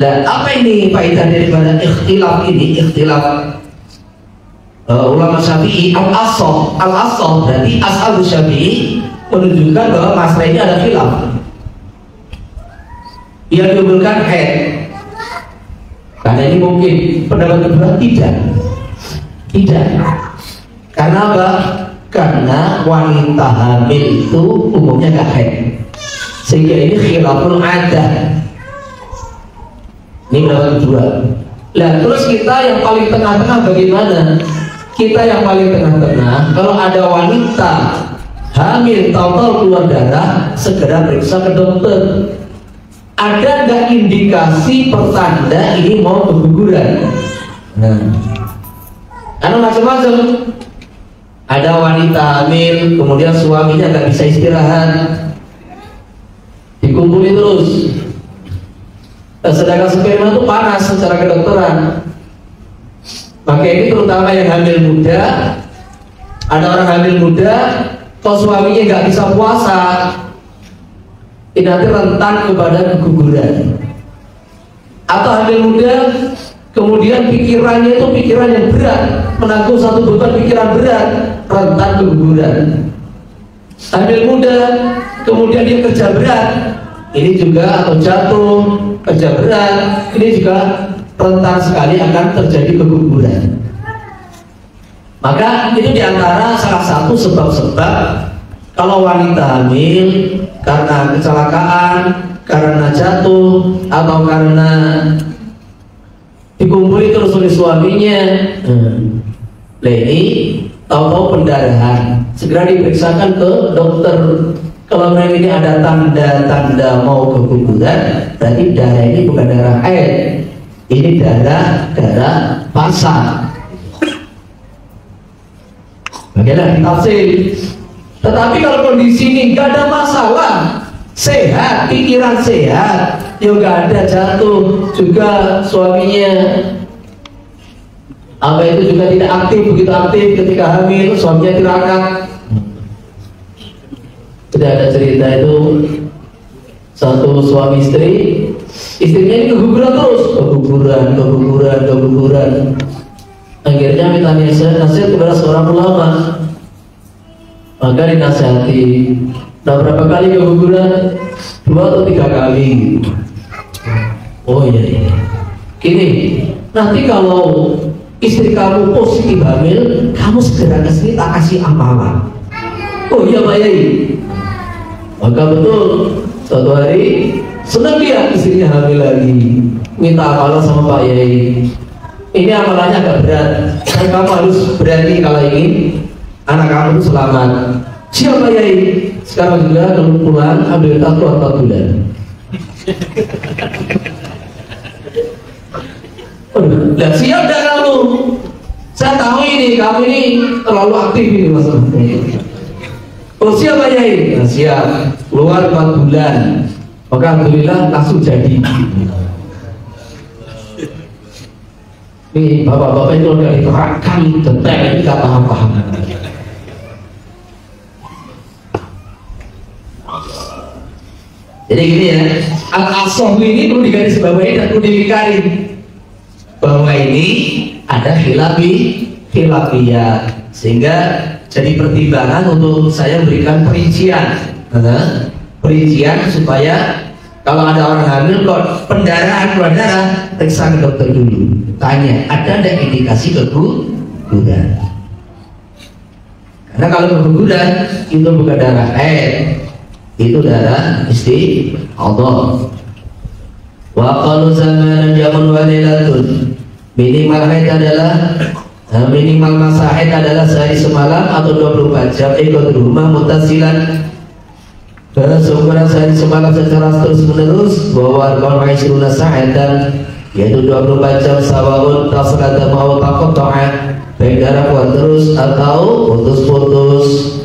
S3: Dan apa ini faedah daripada ikhtilaf ini? Ikhtilaf ulama Syafi'i al-asal berarti ashab Syafi'i menunjukkan bahwa masalah ini ada khilaf. Yang diunggulkan haid. Karena ini mungkin pendapat kedua tidak. Karena apa? Karena wanita hamil itu umumnya gak haid, sehingga ini khilaful adah. Ini pendapat kedua. Nah terus kita yang paling tengah-tengah bagaimana? Kita yang paling tengah-tengah, kalau ada wanita hamil tahu-tahu keluar darah, segera periksa ke dokter. Ada nggak indikasi pertanda ini mau keguguran? Nah, karena macam-macam. Ada wanita hamil, kemudian suaminya nggak bisa istirahat, dikumpulin terus. Sedangkan sperma itu panas secara kedokteran. Maka ini terutama yang hamil muda. Ada orang hamil muda, kalau suaminya nggak bisa puasa, ini nanti rentan kepada keguguran. Atau hamil muda, kemudian pikirannya itu pikiran yang berat, menanggung satu beban pikiran berat, rentan keguguran. Hamil muda, kemudian dia kerja berat, ini juga atau jatuh, kerja berat, ini juga rentan sekali akan terjadi keguguran. Maka itu diantara salah satu sebab-sebab kalau wanita hamil karena kecelakaan, karena jatuh, atau karena dikumpuli terus oleh suaminya. Nah ini tahu pendarahan, segera diperiksakan ke dokter. Kalau memang ini ada tanda-tanda mau keguguran, berarti darah ini bukan darah haid, ini darah pasang. Bagaimana ditafsir? Tetapi kalau kondisi ini nggak ada masalah, sehat, pikiran sehat, ya nggak ada jatuh, juga suaminya apa itu juga tidak aktif, begitu aktif ketika hamil, suaminya tirakat. Tidak ada cerita itu satu suami istri, istrinya ini keguguran terus, keguguran. Akhirnya minta nasihat kepada seorang ulama, maka dinasihati. Nah, berapa kali keguguran? 2 atau 3 kali. Oh iya. Gini, nanti kalau istri kamu positif hamil, kamu segera ke sini tak kasih amalan. Oh iya Pak Yai. Maka betul suatu hari senang dia istrinya hamil lagi, minta amalan sama Pak Yai. Ini amalannya agak berat, dan kamu harus berani kalau ingin anak kamu itu selamat. Siapa Yai? Sekarang juga kalau pulang ambil tato 4 bulan. Udah siap dah kamu? Saya tahu ini kamu ini terlalu aktif ini masalahnya. Oh siapa Yai? Nah, siap. Keluar 4 bulan. Maka alhamdulillah langsung jadi. Nih bapak-bapak itu udah diterangkan detail, ini gak paham-paham. Jadi gini ya, al-asoh ini perlu digarisbawahi dan perlu dilingkari bahwa ini ada khilafiyah, sehingga jadi pertimbangan untuk saya berikan perincian supaya kalau ada orang hamil kok pendarahan keluar darah, periksa ke dokter dulu, tanya ada indikasi keguguran. Karena kalau keguguran itu bukan darah haid, itu darah istihadah. Wa qalu zamanan jamun wa lailatun, minimal haid adalah minimal masa haid adalah sehari semalam atau 24 jam ikut rumah mutasilan, seukuran sehari semalam secara terus menerus, bahwa kalau maisruna sa'atan yaitu 24 jam sawahun tasalata mau taqatta'a, baik darah kuat terus atau putus-putus.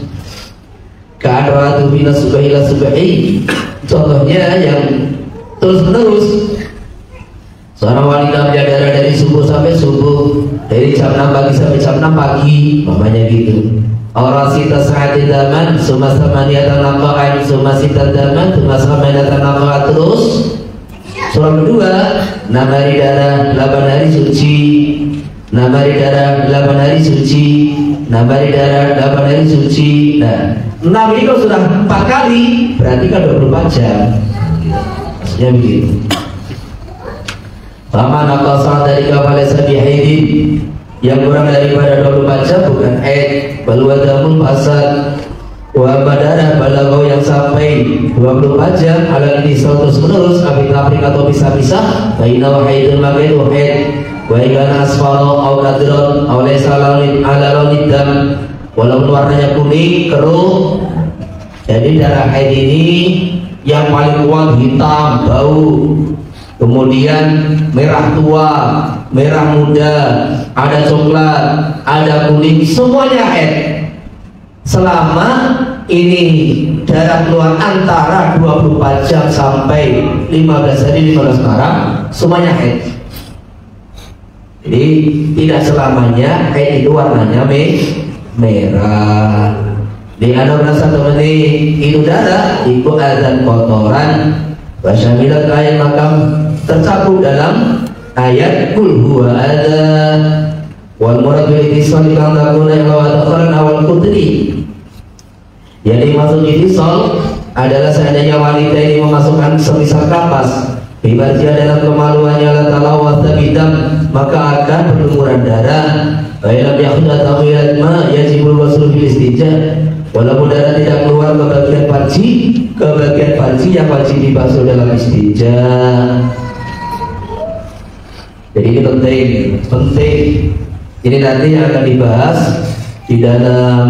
S3: Ka'adwatu bina subahi la subahi, contohnya yang terus menerus, seorang wanita berdarah dari subuh sampai subuh, dari jam 6 pagi sampai jam 6 pagi, mamanya gitu. Orang sita sa'ati daman summa samaniyatan naqa'an summa sita daman summa samaniyatan naqa'an terus. Surah kedua, 6 hari darah 8 hari suci, 6 hari darah 8 hari suci, 6 hari darah 8 hari suci. Nah 6 ini kalau sudah 4 kali berarti kan 24 jam, maksudnya begitu. Lama nakal saat dari kapal sabi haidin, yang kurang daripada 24 jam bukan haid, balwadamul fasad, wa badara balagau yang sampai 24 jam ala ini terus menerus, abit aprik atau pisah-pisah, baina wa haidun maka itu haid, wa igana asfalo au nadron au laysa ala launid dam, walaupun warnanya kuning keruh. Jadi darah haid ini yang paling kuat hitam bau, kemudian merah tua, merah muda, ada coklat, ada kuning, semuanya haid. Selama ini darah keluar antara 24 jam sampai 15 hari 15 malam, semuanya haid. Jadi tidak selamanya haid itu warnanya merah. Di ada merasa teman itu darah, itu azan kotoran, wasyamilat ayat makam tercakup dalam ayat kul huwa ada wal murad bil ittisal kang takuna ila wa takharan awal qudri. Yang dimaksud ittisal adalah seandainya wanita ini memasukkan semisal kapas bibarja dalam kemaluannya la talawatha bidam, maka akan berlumuran darah. Baiklah yakhudda tawilat ma yajibul waslu bil istijah, walaupun darah tidak keluar ke bagian farji yang wajib dibasuh dalam istijah. Jadi ini penting. Ini nanti yang akan dibahas di dalam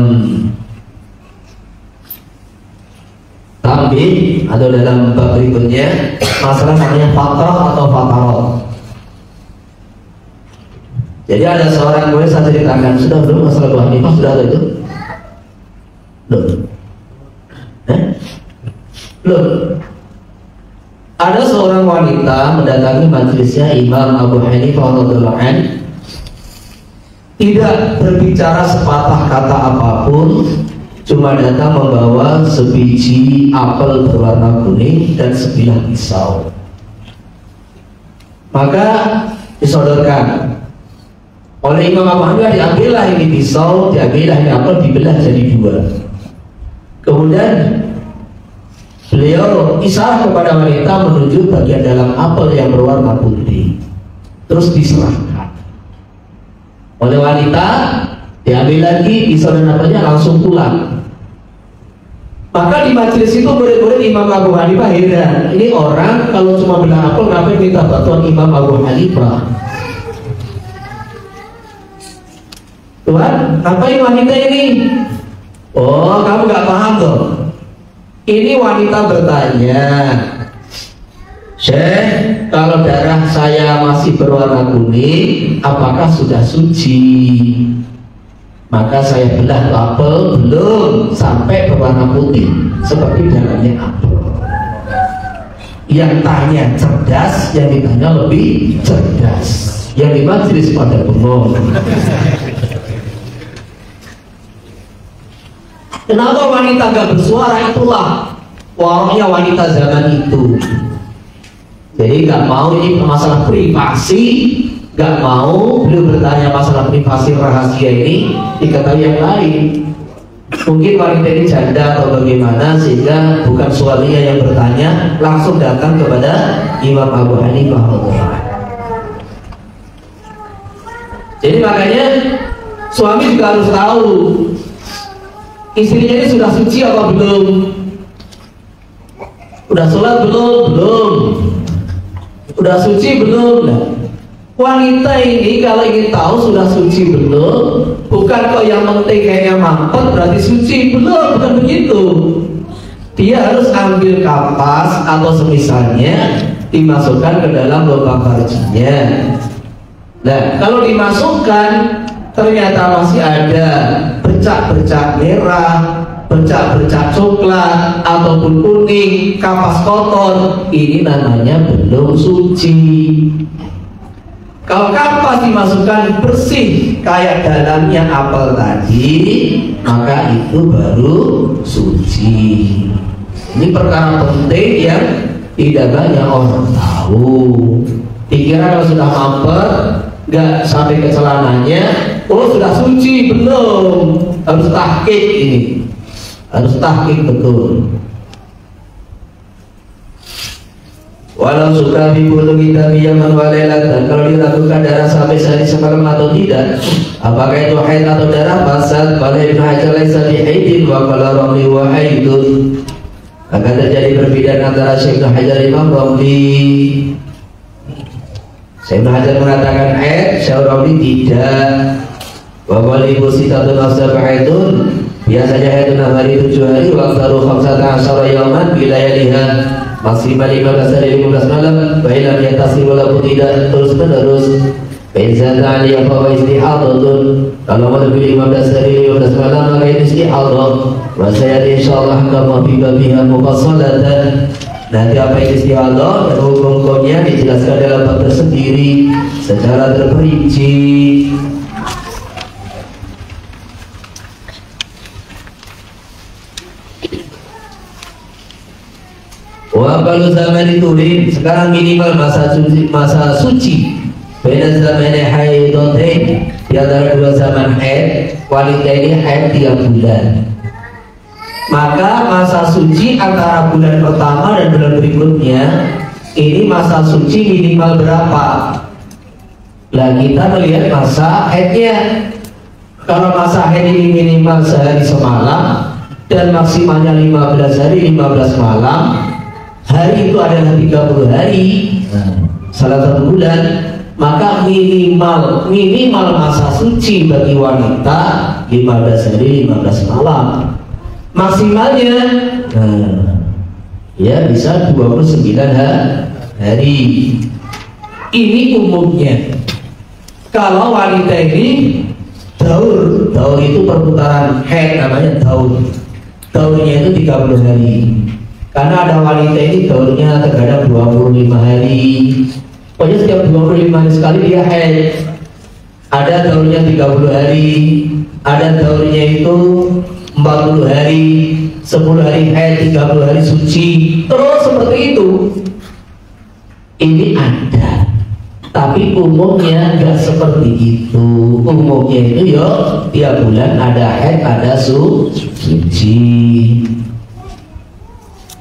S3: tambih atau dalam bab berikutnya masalah namanya fatrah atau fatarot. Jadi ada seorang murid saya ceritakan, sudah belum masalah Abu Hanifah, sudah ada itu? Belum. Belum. Ada seorang wanita mendatangi majelisnya Imam Abu Hanifah radhiyallahu anhu, tidak berbicara sepatah kata apapun, cuma datang membawa sebiji apel berwarna kuning dan sebilah pisau. Maka disodorkan oleh Imam Abu Hanifah, diambillah ini pisau, diambillah ini apel, dibelah jadi dua. Kemudian beliau isyarat kepada wanita menuju bagian dalam apel yang berwarna putih, terus diserahkan oleh wanita, diambil lagi pisau dan apelnya, langsung pulang. Maka di majelis itu murid-murid Imam Abu Hanifah heran, ini orang kalau cuma belah apel ngapain minta bantuan Imam Abu Hanifah? Tuhan, ngapain wanita ini? Oh, kamu gak paham toh? Ini wanita bertanya, Syekh, kalau darah saya masih berwarna kuning, apakah sudah suci? Maka saya belah apel, belum sampai berwarna putih seperti dalamnya apel. Yang tanya cerdas, yang ditanya lebih cerdas. Yang di majelis pada bengong. Kenapa wanita gak bersuara? Itulah waroknya wanita zaman itu. Jadi gak mau, ini masalah privasi, gak mau beliau bertanya masalah privasi rahasia ini diketahui yang lain. Mungkin wanita ini janda atau bagaimana, sehingga bukan suaminya yang bertanya, langsung datang kepada Imam Abu Hanifah. Jadi makanya suami juga harus tahu istrinya ini sudah suci apa belum, udah sholat belum, udah suci belum. Nah, wanita ini kalau ingin tahu sudah suci belum, bukan kok yang penting kayaknya mampet berarti suci, belum, bukan begitu. Dia harus ambil kapas atau semisalnya, dimasukkan ke dalam lubang farjinya. Nah, kalau dimasukkan ternyata masih ada bercak-bercak merah, bercak-bercak coklat ataupun kuning, kapas kotor, ini namanya belum suci. Kalau kapas dimasukkan bersih kayak dalamnya apel tadi, maka itu baru suci. Ini perkara penting yang tidak banyak orang tahu. Dikira kalau sudah mampet, nggak sampai ke celananya, oh sudah suci, belum. Harus tahqiq ini, harus tahqiq betul. Walau suka bibulu kita biyaman walelatan, kalau dilakukan darah sampai sehari semalam atau tidak, apakah itu haid atau darah? Pasal pada Ibnu Hajar laisa bi haidin wa qala Ramli wa haidun. Akan terjadi perbedaan antara Syekh Ibnu Hajar Imam Ramli. Syekh Ibnu Hajar mengatakan haid, Syekh Ramli tidak. Wa qala ibu sitatun asab haidun, biasanya haid 6 hari 7 hari, wa aktaru 15 yaman bila yaliha, maksimal 15 hari 15 malam. Baiklah yang tasir walaupun tidak terus menerus. Baiklah tadi apa istihadatun, kalau lebih 15 hari 15 malam maka itu istihadah. Wasaya insyaallah kama fi babiha mufassalatan. Nanti apa itu istihadah dan hukum-hukumnya dijelaskan dalam bab tersendiri secara terperinci. Wa balu zaman diturin, sekarang minimal masa suci. Beda zaman haidatain, di antara dua zaman haid, wanita ini haid 3 bulan. Maka masa suci antara bulan pertama dan bulan berikutnya, ini masa suci minimal berapa? Lah kita melihat masa haidnya. Kalau masa haid ini minimal sehari semalam dan maksimalnya 15 hari 15 malam, hari itu adalah 30 hari, salah satu bulan, maka minimal masa suci bagi wanita 15 hari 15 malam. Maksimalnya ya bisa 29 hari. Ini umumnya. Kalau wanita ini daur itu perputaran haid, namanya daur. Daurnya itu 30 hari. Karena ada wanita ini daurnya terkadang 25 hari. Pokoknya setiap 25 hari sekali dia haid. Ada daurnya 30 hari, ada daurnya itu 40 hari, 10 hari haid, 30 hari suci. Terus seperti itu. Ini ada, tapi umumnya nggak seperti itu. Umumnya itu ya tiap bulan ada haid, ada suci.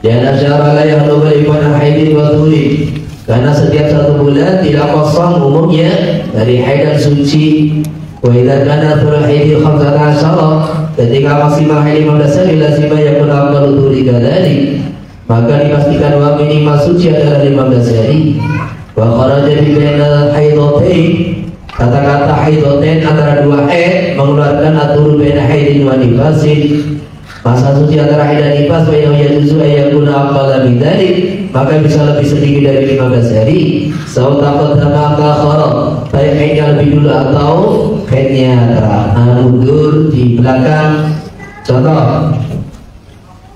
S3: Dan asyara la yakhlu baina haidin wa tuhuri. Karena setiap satu bulan tidak kosong umumnya dari haid dan suci. Wa idza kana thul haidi 15, ketika maksimal haid 15 hari lazima yakun afdalu tuhuri kadzalik. Maka dipastikan bahwa minimal suci adalah 15 hari. Wa kharaja bi bainal haidatain, kata-kata haidatain antara dua haid mengeluarkan atur baina haidin wa nifasin. Masa suci antara haid dan nifas wa yajuzu ayyakuna aqalla min dzalik, maka bisa lebih sedikit dari 15 hari. Sawa taqaddama ta'akhara, baik haidnya lebih dulu atau haidnya mundur di belakang. Contoh,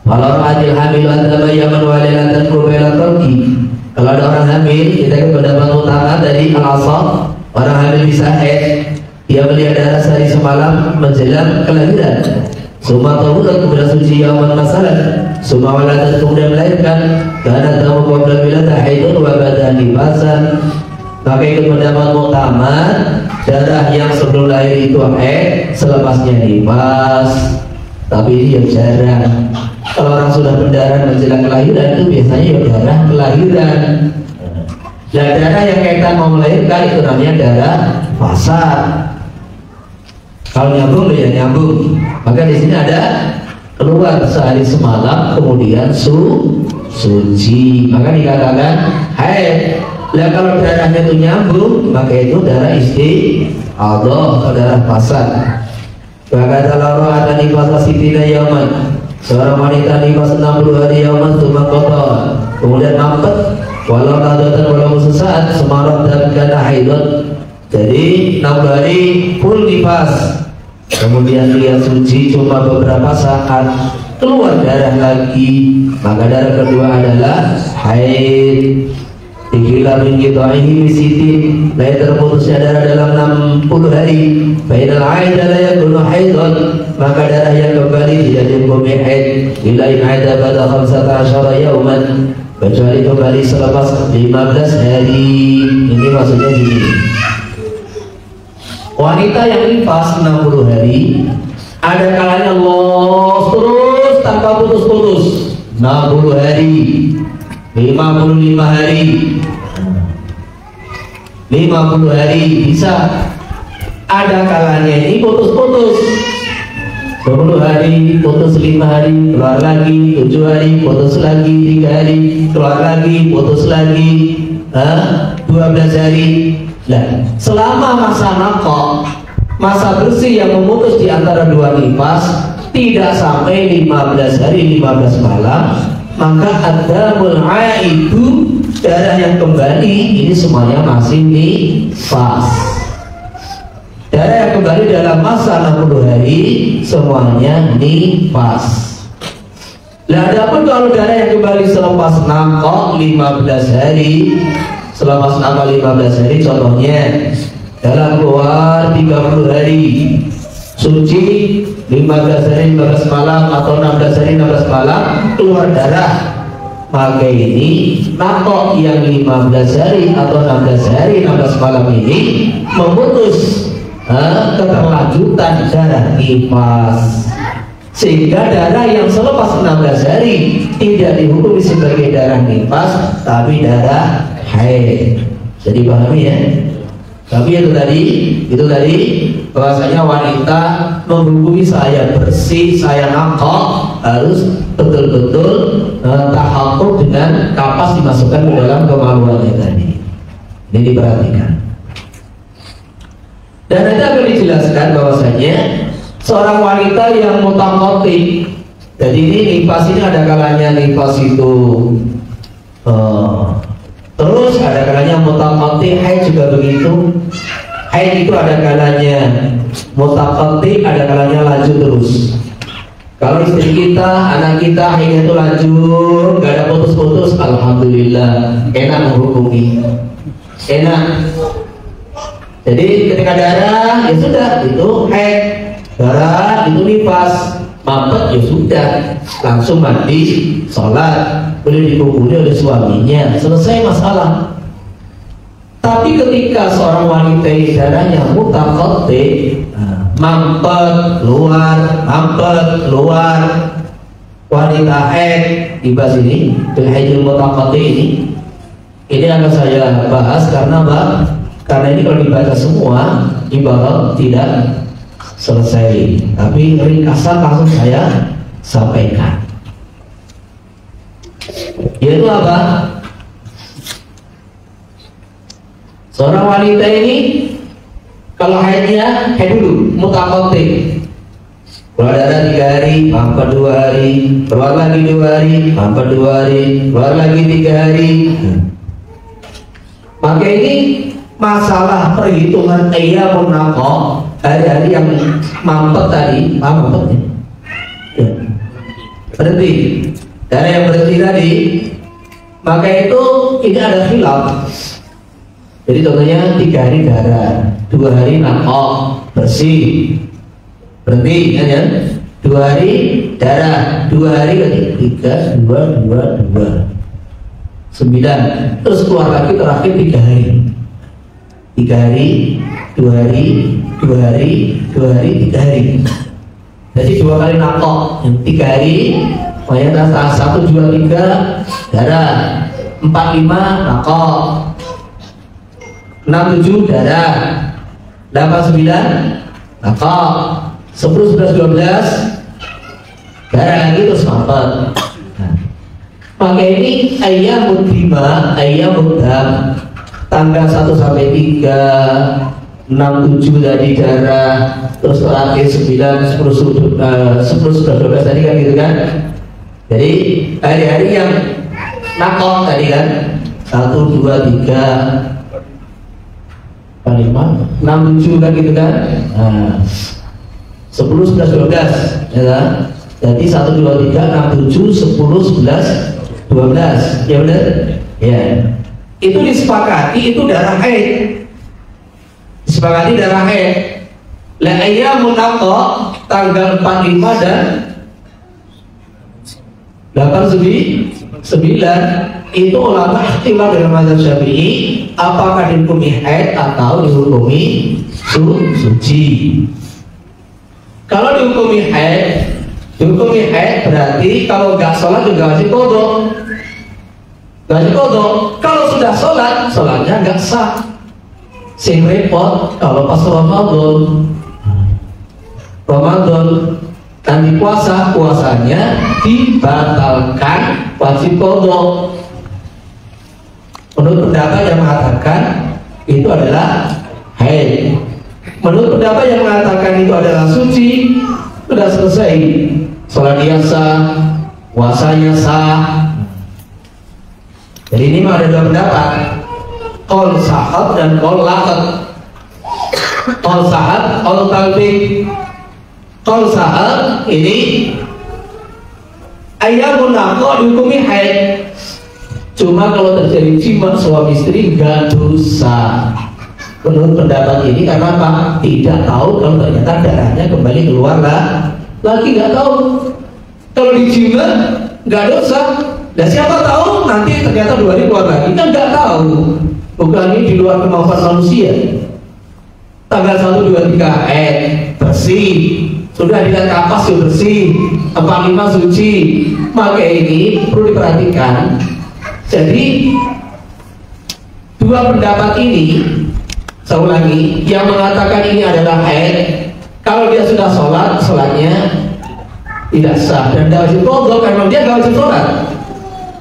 S3: kalau rajil hamil antara yaman wa lailatan qubailat tarki. Kalau ada orang hamil, kita ke pendapat utama dari al-asal, orang hamil bisa haid, dia melihat darah sehari semalam menjelang kelahiran. Suma tahurat kemudian suci yaman masalah, suma waladat kemudian melahirkan, karena tahu qabla wilada haidun wa ba'da nifasan. Maka ikut pendapat muktamad, darah yang sebelum lahir itu haid, selepasnya nifas. Tapi ini yang jarang. Kalau orang sudah berdarah menjelang kelahiran itu biasanya ya darah kelahiran. Dan darah yang kaitan mau melahirkan itu namanya darah fasad. Kalau nyambung ya nyambung. Maka di sini ada keluar sehari semalam kemudian suci. Maka dikatakan haid. Nah kalau darahnya itu nyambung maka itu darah istihadah, darah fasad. Maka kalau ada nifas sitina yaman, seorang wanita nifas 60 hari yaman cuma kotor, kemudian mampet, walau nadatan walau sesaat semarang dan karena haidot. Jadi 60 hari full nifas, kemudian dia suci cuma beberapa saat, keluar darah lagi, maka darah kedua adalah haid. Dikira mengikuti sitin, lain terputusnya darah dalam 60 hari. Bainal haid la yakunu haidun, maka darah yang kembali tidak dihukumi haid. Bila in haida pada 15 yauman, kecuali kembali selepas 15 hari. Ini maksudnya gini. Wanita yang nifas 60 hari, ada kalanya los terus tanpa putus-putus 60 hari, 55 hari, 50 hari bisa. Ada kalanya ini putus-putus 20 hari, putus 5 hari, keluar lagi 7 hari, putus lagi 3 hari, keluar lagi, putus lagi 12 hari. Nah, selama masa naqah, masa bersih yang memutus di antara dua nifas tidak sampai 15 hari 15 malam, maka ad-damul haidu, darah yang kembali ini semuanya masih nifas. Darah yang kembali dalam masa 60 hari semuanya nifas. Nah, adapun kalau darah yang kembali selepas naqah 15 hari, selepas naqah 15 hari, contohnya dalam keluar 30 hari suci, 15 hari 15 malam atau 16 hari 16 malam keluar darah, maka ini naqah yang 15 hari atau 16 hari 16 malam ini memutus keterlanjutan darah nifas, sehingga darah yang selepas 16 hari tidak dihukumi sebagai darah nifas tapi darah haid. Jadi pahami ya. Tapi itu tadi bahwasanya wanita menghukumi saya bersih, saya naqah harus betul-betul tahakkuk dengan kapas dimasukkan ke dalam kemaluannya tadi. Ini diperhatikan. Dan nanti akan dijelaskan bahwasanya seorang wanita yang mutaqattib. Jadi ini nifas ini ada kalanya nifas itu terus, ada kalanya mutaqattib. Haid juga begitu. Haid itu ada kalanya mutaqattib, ada kalanya lanjut terus. Kalau istri kita, anak kita haidnya itu lanjut, gak ada putus-putus, alhamdulillah, enak menghukumi, enak. Jadi ketika darah ya sudah, itu haid. Darah itu nifas, mampet ya sudah, langsung mandi, sholat, boleh dikumpuli oleh suaminya, selesai masalah. Tapi ketika seorang wanita darahnya mutaqattib, mampet keluar, wanita haid dibahas ini, haidul mutaqattib ini akan saya bahas karena apa? Karena ini kalau dibaca semua ibarat tidak selesai, tapi ringkasan langsung saya sampaikan. Yaitu apa? Seorang wanita ini kalau haidnya, haid dulu mutaqattib, keluar darah 3 hari, mampet 2 hari, keluar lagi 2 hari, mampet 2 hari, keluar lagi 3 hari. Maka ini masalah perhitungan ayyamun naqah, hari-hari yang mampet tadi, mampetnya ya, berhenti, darah yang berhenti tadi, maka itu ini ada khilaf. Jadi contohnya 3 hari darah, 2 hari naqah bersih, berhenti ya, 2 hari darah, 2 hari lagi 3, 2, 9, terus keluar lagi terakhir 3 hari. 3 hari, 2 hari, 2 hari, 2 hari, 3 hari. Jadi 2 kali naqah, yang 3 hari, makanya 1, 2, 3 darah, 4, 5 naqah, 6, 7 darah, 8, 9 naqah, 10, 11, 12 darah lagi terus mampet. Maka ini ayyamud dima, ayyamud dam, tanggal 1 sampai 3, 6, 7 tadi darah, terus terakhir 9, 10, 12 tadi kan gitu kan. Jadi hari-hari yang naqah tadi kan 1, 2, 3, 5, 6, 7 kan gitu kan. 10, 11, 12 ya kan? Jadi 1, 2, 3, 6, 7, 10, 11, 12 ya benar? Ya, itu disepakati itu darah haid, disepakati darah haid. La ayyamun naqah tanggal 4, 5 dan 8, 9 itu ulama ikhtilaf dalam mazhab Syafi'i apakah dihukumi haid atau dihukumi suci. Kalau dihukumi haid berarti kalau nggak sholat juga wajib qadha. Kalau sudah sholat, sholatnya nggak sah. Sing repot kalau pas Ramadan nanti puasanya dibatalkan, wajib qadha. Menurut pendapat yang mengatakan itu adalah haid. Menurut pendapat yang mengatakan itu adalah suci, sudah selesai, sholat dia sah, puasanya sah. Jadi ini ada 2 pendapat, qaul sahab dan qaul laqat. Qaul sahab, qaul talfiq. Qaul sahab ini ayyamun naqah dihukumi haid. Cuma kalau terjadi jima suami istri nggak dosa. Menurut pendapat ini karena apa? Tidak tahu kalau ternyata darahnya kembali keluar lagi, nggak tahu. Kalau dijima nggak dosa. Dan siapa tahu nanti ternyata 2 hari keluar lagi, kan nggak tahu. Bukan ini di luar kemampuan manusia. Tanggal 1, 2, 3 haid bersih, sudah dilihat kapas sudah bersih, 4, 5 suci. Maka ini perlu diperhatikan. Jadi 2 pendapat ini, saya ulangi, yang mengatakan ini adalah haid, kalau dia sudah sholat, sholatnya tidak sah dan tidak wajib qadha karena dia tidak wajib sholat.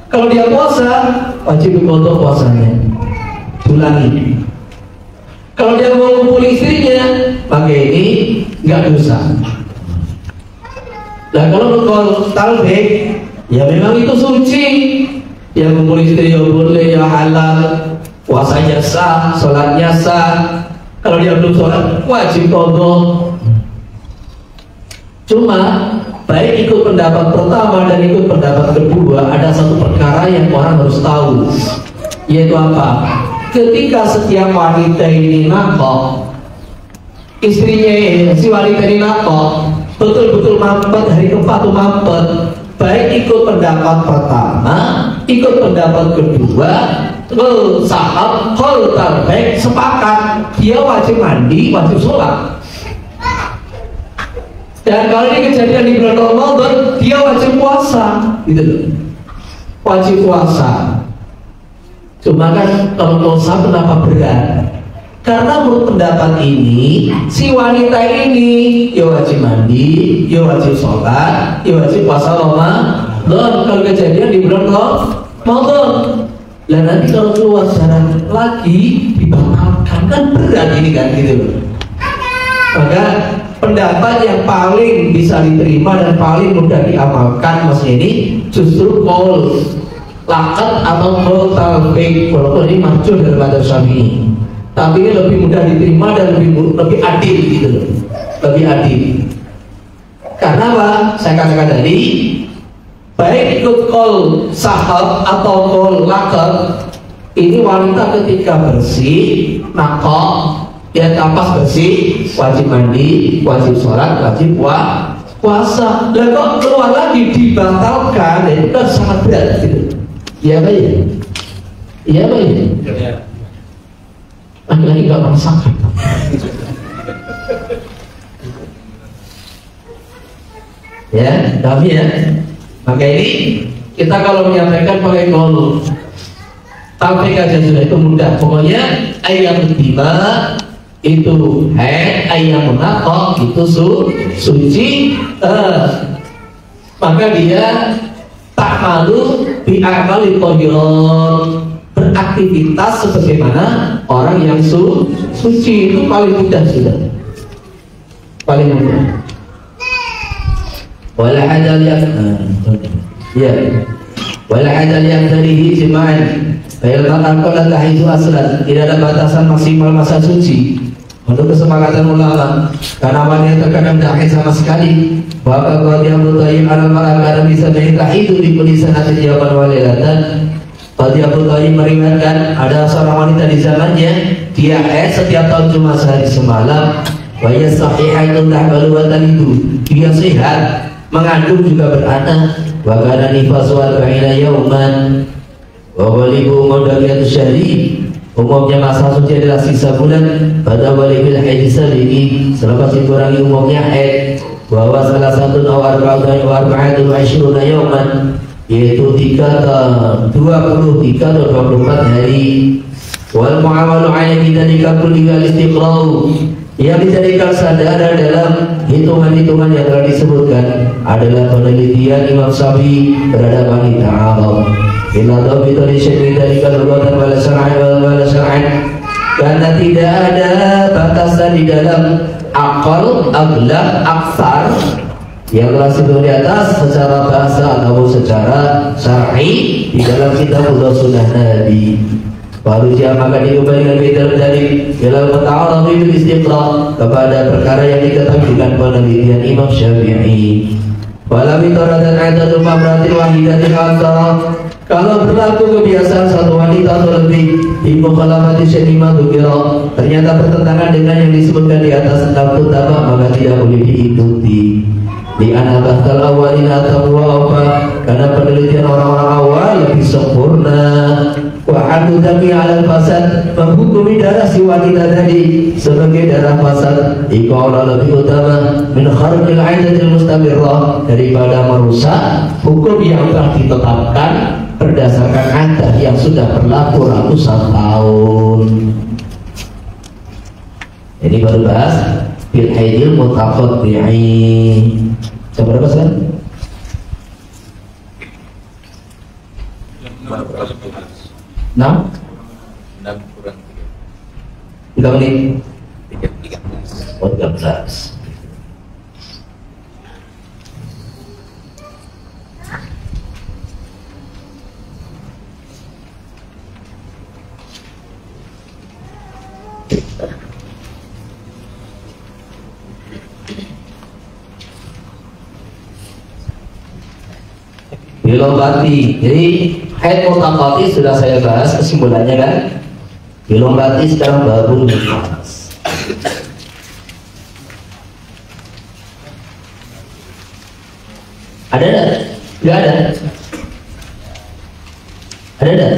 S3: Kalau dia puasa, wajib qadha puasanya. Ulangi. Kalau dia mau mengumpuli istrinya, maka ini nggak dosa. Nah kalau rukun talbik, ya memang itu suci. Yang kumpul istri ya boleh, ya halal, puasanya sah, sholatnya sah. Kalau dia belum sholat, wajib qadha. Cuma baik ikut pendapat pertama dan ikut pendapat kedua, ada satu perkara yang orang harus tahu, yaitu apa? Ketika setiap wanita ini nakok, istrinya si wanita ini nakok, betul-betul mampet, hari keempat tuh mampet, baik ikut pendapat pertama, ikut pendapat kedua, sahab, kol talbik, sepakat dia wajib mandi, wajib sholat. Dan kalau ini kejadian di bulan Ramadan, dia wajib puasa, gitu loh, wajib puasa. Cuma kan kalau puasa kenapa berat? Karena menurut pendapat ini, si wanita ini ya wajib mandi, ya wajib sholat, ya wajib puasa Ramadan. Kalau kejadian di bulan Ramadan, dan nanti kalau keluar darah lagi dibatalkan, kan berat ini kan, gitu loh. Maka pendapat yang paling bisa diterima dan paling mudah diamalkan mas ini justru qaul laqad atau qaul talbik, walaupun ini marjuh dari mazhab Syafi'i, tapi ini lebih mudah diterima dan lebih adil gitu loh, lebih adil. Karena apa? Saya katakan tadi, baik ikut qaul sahab atau qaul laqad, ini wanita ketika bersih nakok, dia tapas bersih, wajib mandi, wajib sholat, wajib puasa. Dan kok keluar lagi dibatalkan, itu kan sangat berat gitu. Iya Pak ya? Iya Pak ya? Lagi-lagi gak merasakan. Ya, tapi ya. Maka ini kita kalau menyampaikan pakai qaul talbik aja sudah, itu mudah. Pokoknya ayat ketiga itu ayam menakok itu suci, maka dia tak malu bi'amali thahirun, beraktivitas sebagaimana orang yang suci. Itu paling mudah sudah, paling mudah. Wala hadal yang wala hadal yang tadihi jema'an Fa'ilkan kolat itu aslan, tidak ada batasan maksimal masa suci. Untuk kesepakatan ulama, karena wanita terkadang tak haid sama sekali. Bahkan kalau dia bertanya alam kadang bisa menitah itu di tulisan hati jawaban walilatan. Kalau dia bertanya meringankan, ada seorang wanita di zamannya, dia haid setiap tahun cuma sehari semalam. Wajah sahihah itu tak keluatan itu, dia sehat, mengandung juga beranak. Wakana nifas wal ba'ila yauman. Wawalibu modaliyat syahri, umumnya masa suci adalah sisa bulan. Pada walibil haid salini, selepas dikurangi umumnya haid. Bahwa salah satu arba'atun wa arba'atun wa ishruna yauman, yaitu 23 atau 24 hari. Wal mu'amalu ayati dzalika kulli wal istiqra'u, yang dijadikan sadar dalam hitungan-hitungan yang telah disebutkan adalah penelitian Imam Syafi'i terhadap wanita Arab. Bila dhabita li syai'in dzalika lughatan wala syar'an wala syar'an, karena tidak ada batasan di dalam akal, aglab, aksar yang telah disebut di atas secara bahasa atau secara syar'i di dalam kitab sunnah Nabi. Baru dia maka diubah dengan bidal dari dalam ta'aruf bil istiqra' kepada perkara yang diketahui dengan penelitian Imam Syafi'i. Walau bitaradan aidatul mamratil wahidatil aktsar, kalau berlaku kebiasaan satu wanita atau lebih di mukhalamati syai'in dzukira, ternyata bertentangan dengan yang disebutkan di atas tentang tabak, maka tidak boleh diikuti. Di anak bahtal awalina atau karena penelitian orang-orang awal lebih sempurna. Wa adu dami alal fasad, menghukumi darah si wanita tadi sebagai darah fasad iqala lebih utama min kharqil aidatil mustamirrah, daripada merusak hukum yang telah ditetapkan berdasarkan adat yang sudah berlaku ratusan tahun. Jadi baru bahas bil haidil mutaqaddi'i. Coba berapa Ustaz? 6
S2: kurang
S3: 3 menit.
S2: 13.
S3: Oh 13. Bilombati. Jadi haid mutaqati sudah saya bahas kesimpulannya kan. Bilombati sekarang babun nifas. Ada enggak? Enggak ada. Ada enggak?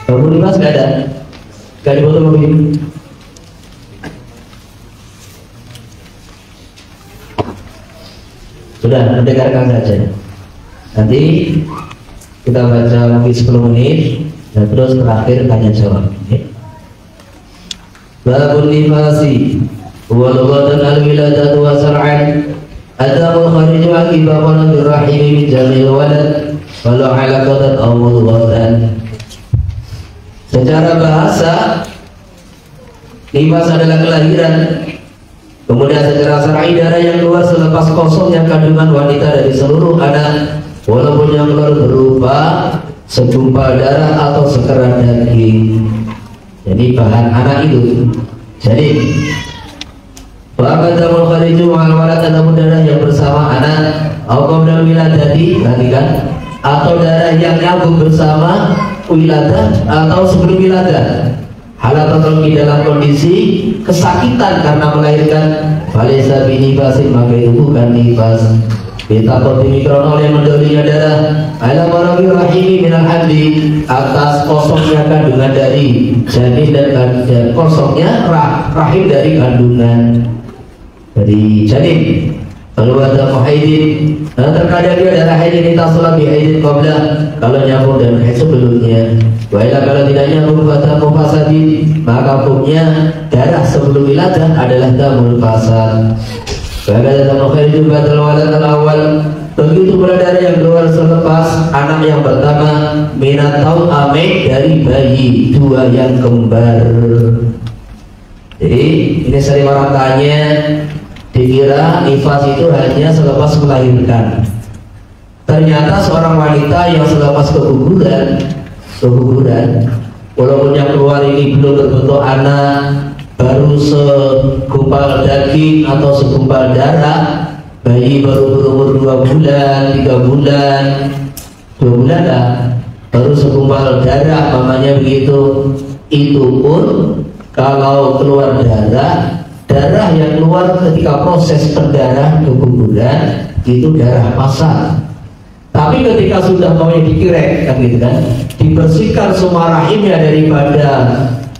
S3: Babun nifas enggak ada. Enggak dipotong begini. Sudah, mendengarkan saja. Nanti kita baca mungkin 10 menit dan terus terakhir tanya jawab. Okay? Babun nifasi huwa lughatan al-wiladatu wa sar'an adamu khariju akiba qalatir rahimi min jamil walad walau alaqatan aw mudghatan. Secara bahasa nifas adalah kelahiran. Kemudian secara syar'i darah yang keluar selepas kosongnya kandungan wanita dari seluruh anak, walaupun yang keluar berupa segumpal darah atau sekerat daging. Jadi bahan anak itu. Jadi bahkan damul khariju ma'al walad, namun darah yang bersama anak, atau qabla wiladati, perhatikan, atau darah yang nyambung bersama wiladah atau sebelum wiladah. Halat atau dalam kondisi kesakitan karena melahirkan, falesa binifasin, maka itu bukan nifas. Kita kopi mikron oleh mendolinya darah ala marawi rahimi minal hamdi, atas kosongnya kandungan dari janin dan kosongnya rahim dari kandungan dari janin. Lalu ada muhaidin, terkadang dia darah haid ini taslah bi haidin qabla, kalau nyambung dan haid sebelumnya. Wailah kalau tidak nyambung pada mufasadin, maka hukumnya darah sebelum wiladah adalah damul fasad. Bahkan damul khair juga walad al-awwal, begitu pula darah yang keluar selepas anak yang pertama, minat tau amek, dari bayi dua yang kembar. Jadi ini sering orang tanya, dikira nifas itu hanya selepas melahirkan. Ternyata seorang wanita yang selepas keguguran, walaupun yang keluar ini belum berbentuk anak, baru segumpal daging atau segumpal darah, bayi baru berumur 2 bulan, 3 bulan, 2 bulan lah, baru segumpal darah, mamanya begitu. Itu pun kalau keluar darah yang keluar ketika proses pendarah keguguran itu darah pasar. Tapi ketika sudah maunya dikirek, kan gitu kan, dibersihkan semua rahimnya daripada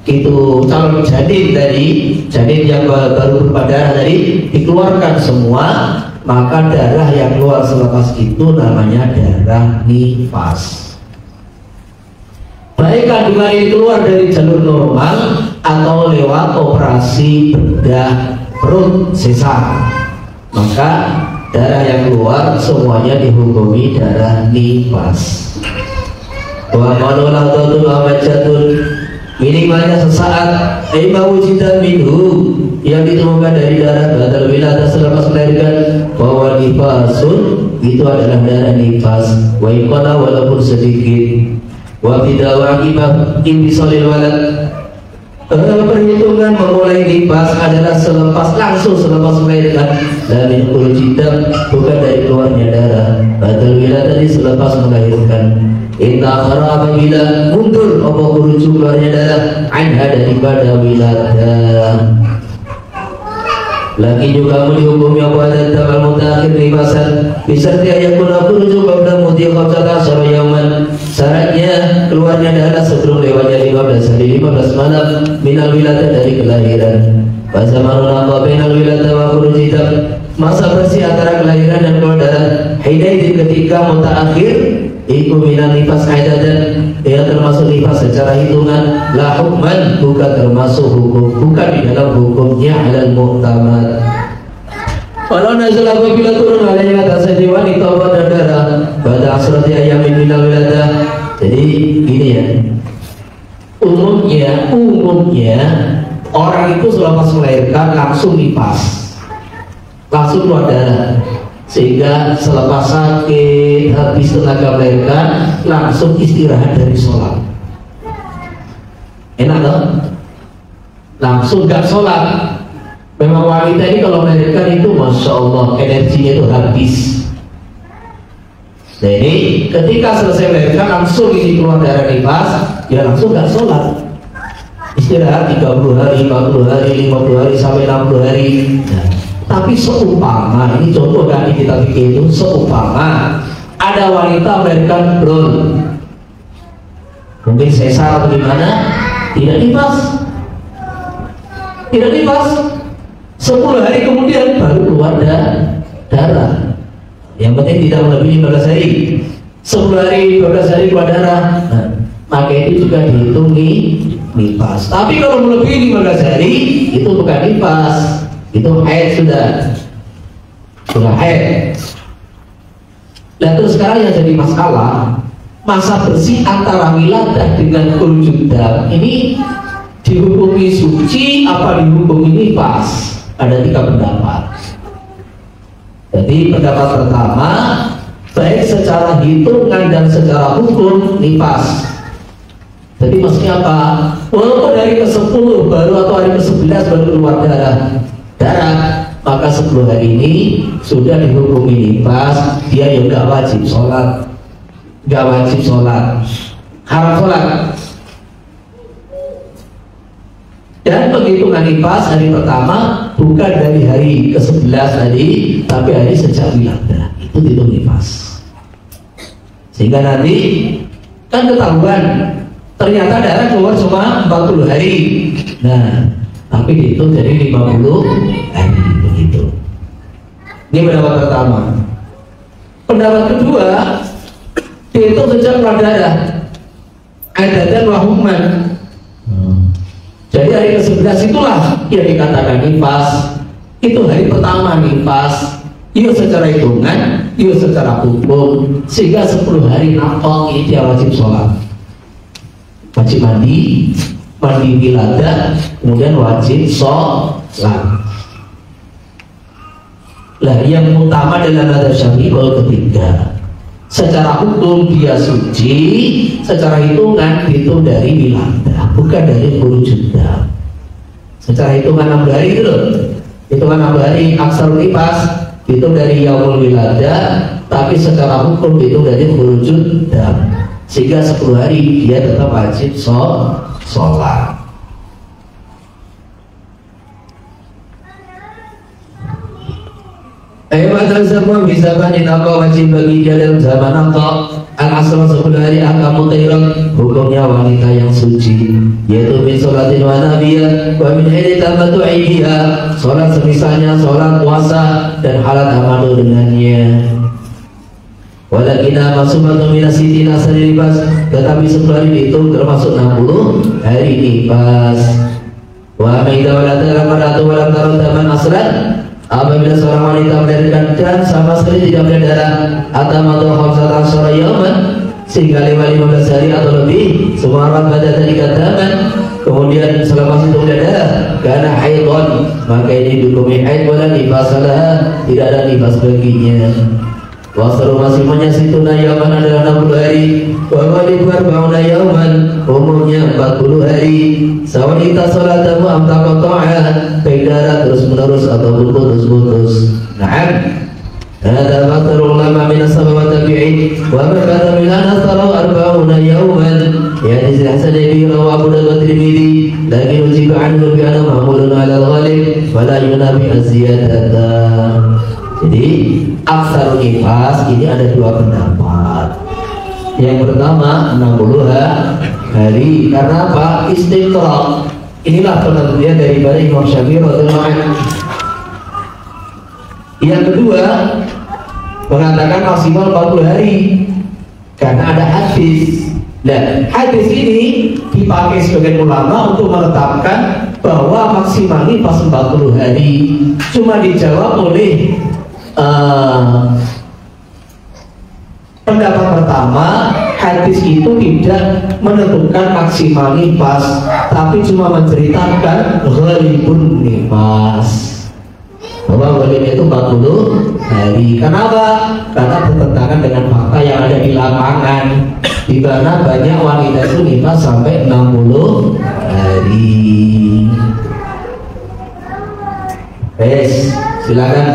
S3: itu calon janin, dari janin yang baru berupa darah tadi dikeluarkan semua, maka darah yang keluar selepas itu namanya darah nifas. Baik kandungan ini keluar dari jalur normal atau lewat operasi bedah perut sesar, maka darah yang keluar semuanya dihukumi darah nifas. Wa manulah tatul amajatun, minimalnya sesaat ima wujidan minhu, yang ditemukan dari darah batal wiladah selepas melahirkan, bahwa nifasun itu adalah darah nifas, wa iqala walaupun sedikit, wa bidawa akibah intisalil walad. Perhitungan memulai nifas adalah langsung selepas melahirkan, dari kurujidan, bukan dari keluarnya darah batal wiladah tadi selepas melahirkan. Inna akhara apabila mundur apa kuruju keluarnya darah anha daripada wiladah. Lagi juga dihukumi apa dan tamal mutakhir nifasan bisa dia yakuna kuruju qabla muti qabla syara yauman. Syaratnya keluarnya darah sebelum lewatnya 15 hari, 15 malam minal wiladah dari kelahiran. Bahasa manuna apa bainal wiladah wa kurujidam, masa bersih antara kelahiran dan keluar darah hidaidin ketika mutaakhir iku minal nifas aidadan, ia termasuk nifas secara hitungan, la hukman, bukan termasuk hukum, bukan di dalam hukumnya alal muhtamad. Walau nazal apabila turun alaihi atas wanita dan darah pada asrati ayamin minal wiladah. Jadi gini ya, umumnya orang itu selepas melahirkan langsung nifas, langsung keluar darah. sehingga selepas sakit habis tenaga melahirkan langsung istirahat dari sholat. Enak dong? Langsung gak sholat. Memang wanita ini kalau melahirkan itu masya Allah energinya itu habis. Nah ini ketika selesai melahirkan langsung ini keluar darah nifas, ya langsung gak sholat. Istirahat 30 hari, 40 hari, 50 hari sampai 60 hari. Nah, tapi seumpama ini contoh kan kita pikir itu seumpama ada wanita melahirkan belum, mungkin sesar atau gimana, tidak nifas, 10 hari kemudian baru keluar darah. Yang penting tidak melebihi 15 hari. 10 hari, 12 hari keluar darah. Nah, maka itu juga dihitungi nifas. Tapi kalau melebihi 15 hari itu bukan nifas, itu haid sudah haid. Dan terus sekarang yang jadi masalah, masa bersih antara wiladah dengan khurujud dam ini dihukumi suci apa dihukumi nifas? Ada 3 pendapat. Jadi pendapat pertama, baik secara hitungan dan secara hukum nifas. Jadi maksudnya apa? Walaupun dari ke-10 baru atau hari ke-11 baru keluar darah, maka 10 hari ini sudah dihukumi nifas. Dia ya nggak wajib sholat, haram sholat. Dan penghitungan nifas hari pertama bukan dari hari ke-11 tadi, tapi hari sejak wiladah itu dihitung nifas. Sehingga nanti kan ketahuan ternyata darah keluar cuma 40 hari. Nah, tapi dihitung jadi 50 hari begitu. Ini pendapat pertama. Pendapat kedua, dihitung sejak keluar darah. Adatan wa hukman. Jadi hari ke-11 itulah yang dikatakan nifas. Itu hari pertama nifas. Iya secara hitungan, iya secara hukum. Sehingga 10 hari nakal ini dia wajib sholat, wajib mandi wiladah, kemudian wajib sholat. Lah yang utama dalam mazhab Syafi'i ketiga, secara hukum dia suci, secara hitungan itu dari wiladah, bukan dari khurujud dam. Secara hitungan 60 hari itu loh, hitungan 60 hari aksar nifas itu dari yaumul wiladah, tapi secara hukum itu dari khurujud dam. Sehingga 10 hari dia tetap wajib sholat. Maka semua bisa panin apa wajib bagi dia dalam zaman apa al-asr 10 hari akan mutairan hukumnya wanita yang suci, yaitu min sholatin wa nabiyah wa min haidin tambatu aidiha, sholat semisalnya sholat puasa dan halat amadu dengannya. Walakina masumatu minasiti nasari nifas, tetapi 10 hari itu termasuk 60 hari nifas. Wa maida walatara maratu walam taru taman asran, apabila seorang wanita melahirkan dan sama sekali tidak berdarah atau matu khamsatan syara yauman, sehingga 15 hari atau lebih semua orang pada tadi katakan, kemudian selepas itu berdarah karena haidon, maka ini dihukumi haid wala nifasalah, tidak ada nifas baginya. Wasaru masih menyasituna yauman adalah 60 hari, wa walibu arba'una yauman, umumnya 40 hari. Sawanita sholatamu amtaqata'a, baik darah terus menerus ataupun putus-putus. Na'am. Hada faktor ulama minas sama wa tabi'in, wa berkata milana salau arba'una yauman, ya disini Hasan Nabi rawa Abu Dawud Tirmidzi, lakin ujiba anhu bi'ana mahmulun ala al-ghalib, wa la yunabi az-ziyadata. Jadi aksar nifas ini ada 2 pendapat. Yang pertama 60 hari. Karena apa? Istiqra. Inilah penentuan daripada Imam Syafi'i radhiyallahu anhu. Yang kedua mengatakan maksimal 40 hari karena ada hadis. Dan hadis ini dipakai sebagai ulama untuk menetapkan bahwa maksimal nifas 40 hari. Cuma dijawab oleh pendapat pertama, hadis itu tidak menentukan maksimal nifas, tapi cuma menceritakan ghalibun nifas. bahwa walimnya itu 40 hari. Kenapa? Karena bertentangan dengan fakta yang ada di lapangan, di mana banyak wanita itu nifas sampai 60 hari. Silakan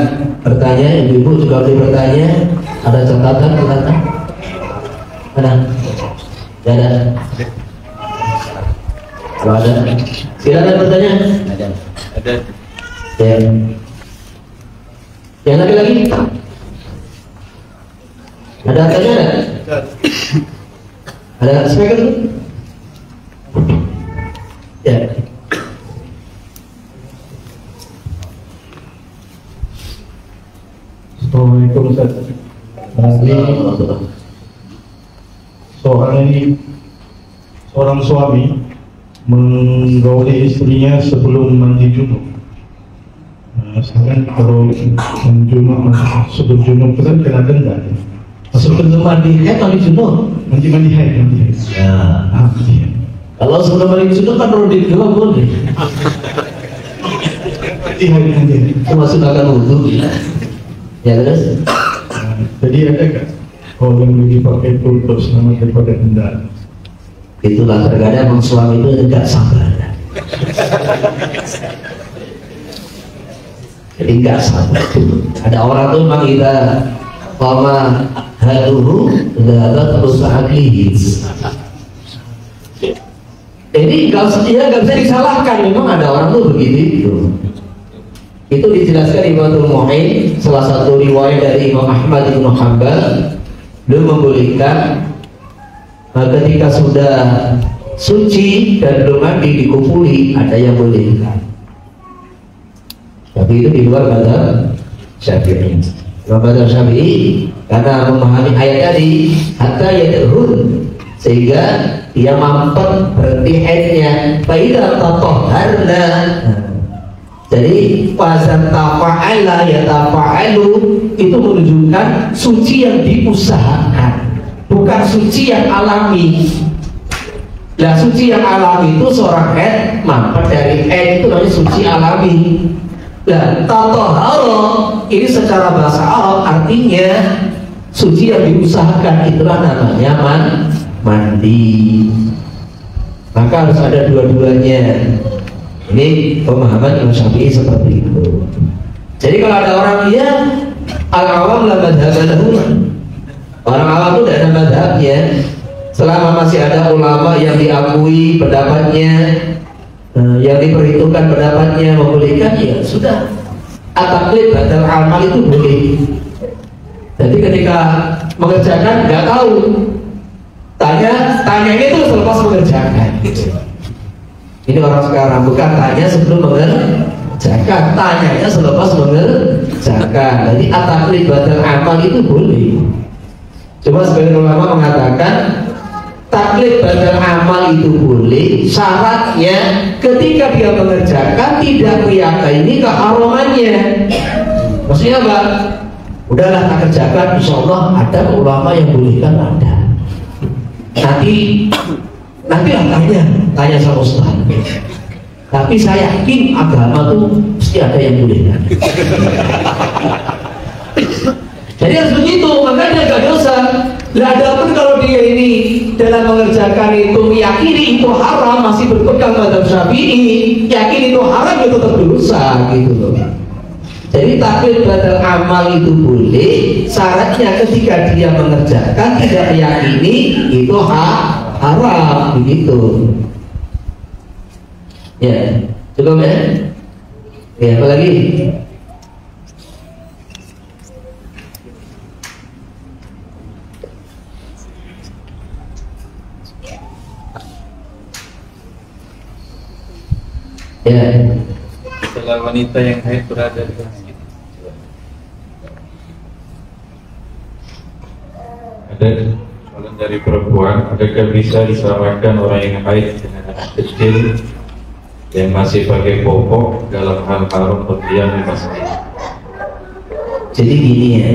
S3: bertanya, ibu-ibu juga boleh bertanya. Ada catatan? Ada? Tidak ada? Kalau ada, silakan bertanya.
S2: Ada.
S3: Ya. Yang lagi? Ada tanya ada? Ada speaker? Ya.
S4: Assalamualaikum Ustaz. Soal ini, seorang suami menggauli istrinya sebelum mandi junub. Misalkan kalau junub, sebelum junub itu kan kena denda.
S3: Sebelum mandi haid, mandi junub.
S4: Mandi haid.
S3: Ya. Kalau sebelum mandi junub kan rudin juga boleh.
S4: Mandi haid.
S3: Itu masuk akan wudhu. Ya terus.
S4: Jadi ada kan kalau yang lebih pakai putus nama daripada denda.
S3: Itulah terkadang memang suami itu tidak sabar. Jadi nggak sabar. Ada orang tuh memang kita lama haluhu tidak terus ahli. Jadi nggak bisa disalahkan. Memang ada orang tuh begitu. Itu dijelaskan Imam Mu'in, salah satu riwayat dari Imam Ahmad bin Hanbal. Beliau membolehkan ketika sudah suci dan belum mandi dikupuli, ada yang boleh. Tapi itu di luar mazhab Syafi'i. Mazhab Syafi'i karena memahami ayat tadi hatta yadhun, sehingga dia mampet berhenti haidnya. Faidah tatahharna. Jadi pasal tafa'ala ya tafa'alu itu menunjukkan suci yang diusahakan, bukan suci yang alami. Nah, suci yang alami itu seorang haid mampet dari haid itu namanya suci alami. Nah, tatahara ini secara bahasa Arab artinya suci yang diusahakan, itulah namanya mandi. Maka harus ada dua-duanya. Ini pemahaman Imam Syafi'i seperti itu. Jadi kalau ada orang dia al-awam la madhhab lahu, orang awam itu tidak ada madhabnya. Selama masih ada ulama yang diakui pendapatnya, yang diperhitungkan pendapatnya membolehkan, ya sudah. At-taqlid badal amal itu boleh. Jadi ketika mengerjakan nggak tahu, tanya itu selepas mengerjakan. Ini orang sekarang bukan tanya sebelum mengerjakan, tanyanya selepas mengerjakan. Jadi at-taqlid badal amal itu boleh. Cuma sebagian ulama mengatakan taklid badal amal itu boleh, syaratnya ketika dia mengerjakan tidak meyakini keharamannya. Maksudnya apa? Udahlah tak kerjakan, insya Allah ada ulama yang bolehkan ada. Nanti lah tanya sama Ustaz. Tapi saya yakin agama tuh pasti ada yang bolehkan. Jadi harus begitu, makanya gak dosa. Lah adapun kalau dia ini dalam mengerjakan itu meyakini itu haram, masih berpegang mazhab Syafi'i, yakin itu haram, itu tetap dosa gitu loh. Jadi taklid badal amal itu boleh, syaratnya ketika dia mengerjakan tidak meyakini itu haram begitu. Ya, cukup ya. Ya, apa lagi? Ya.
S2: Setelah wanita yang haid berada di masjid, ada soalan dari perempuan, adakah bisa diselamatkan orang yang haid dengan anak kecil yang masih pakai popok dalam hal haram berdiam di masjid?
S3: Jadi gini ya,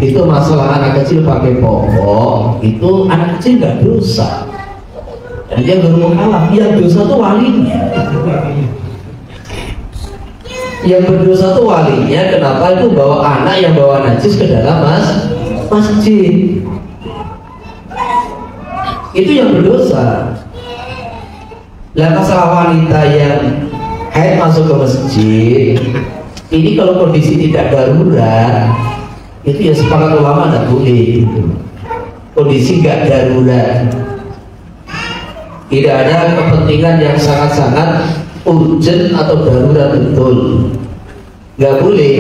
S3: itu masalah anak kecil pakai popok, itu anak kecil nggak dosa. Dan dia baru kalah, yang dosa tuh walinya. Yang berdosa itu walinya. Kenapa itu bawa anak yang bawa najis ke dalam masjid? Itu yang berdosa. Lah masalah wanita yang haid masuk ke masjid, ini kalau kondisi tidak darurat, itu ya sepakat ulama tidak boleh. Kondisi nggak darurat, tidak ada kepentingan yang sangat-sangat urgent atau darurat betul, nggak boleh.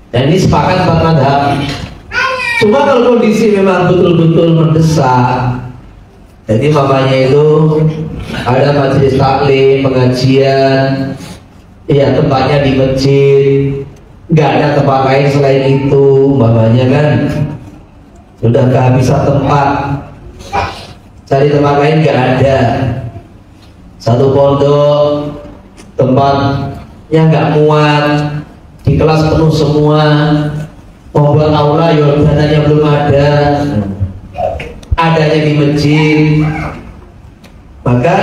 S3: Dan ini sepakat empat mazhab. Cuma kalau kondisi memang betul-betul mendesak, jadi mamanya itu ada majelis taklim, pengajian, ya tempatnya di masjid, nggak ada tempat lain selain itu, mamanya kan sudah kehabisan tempat, cari tempat lain nggak ada. Satu pondok tempatnya nggak muat, di kelas penuh semua, mau buat aula ya dananya belum ada, adanya di masjid. Maka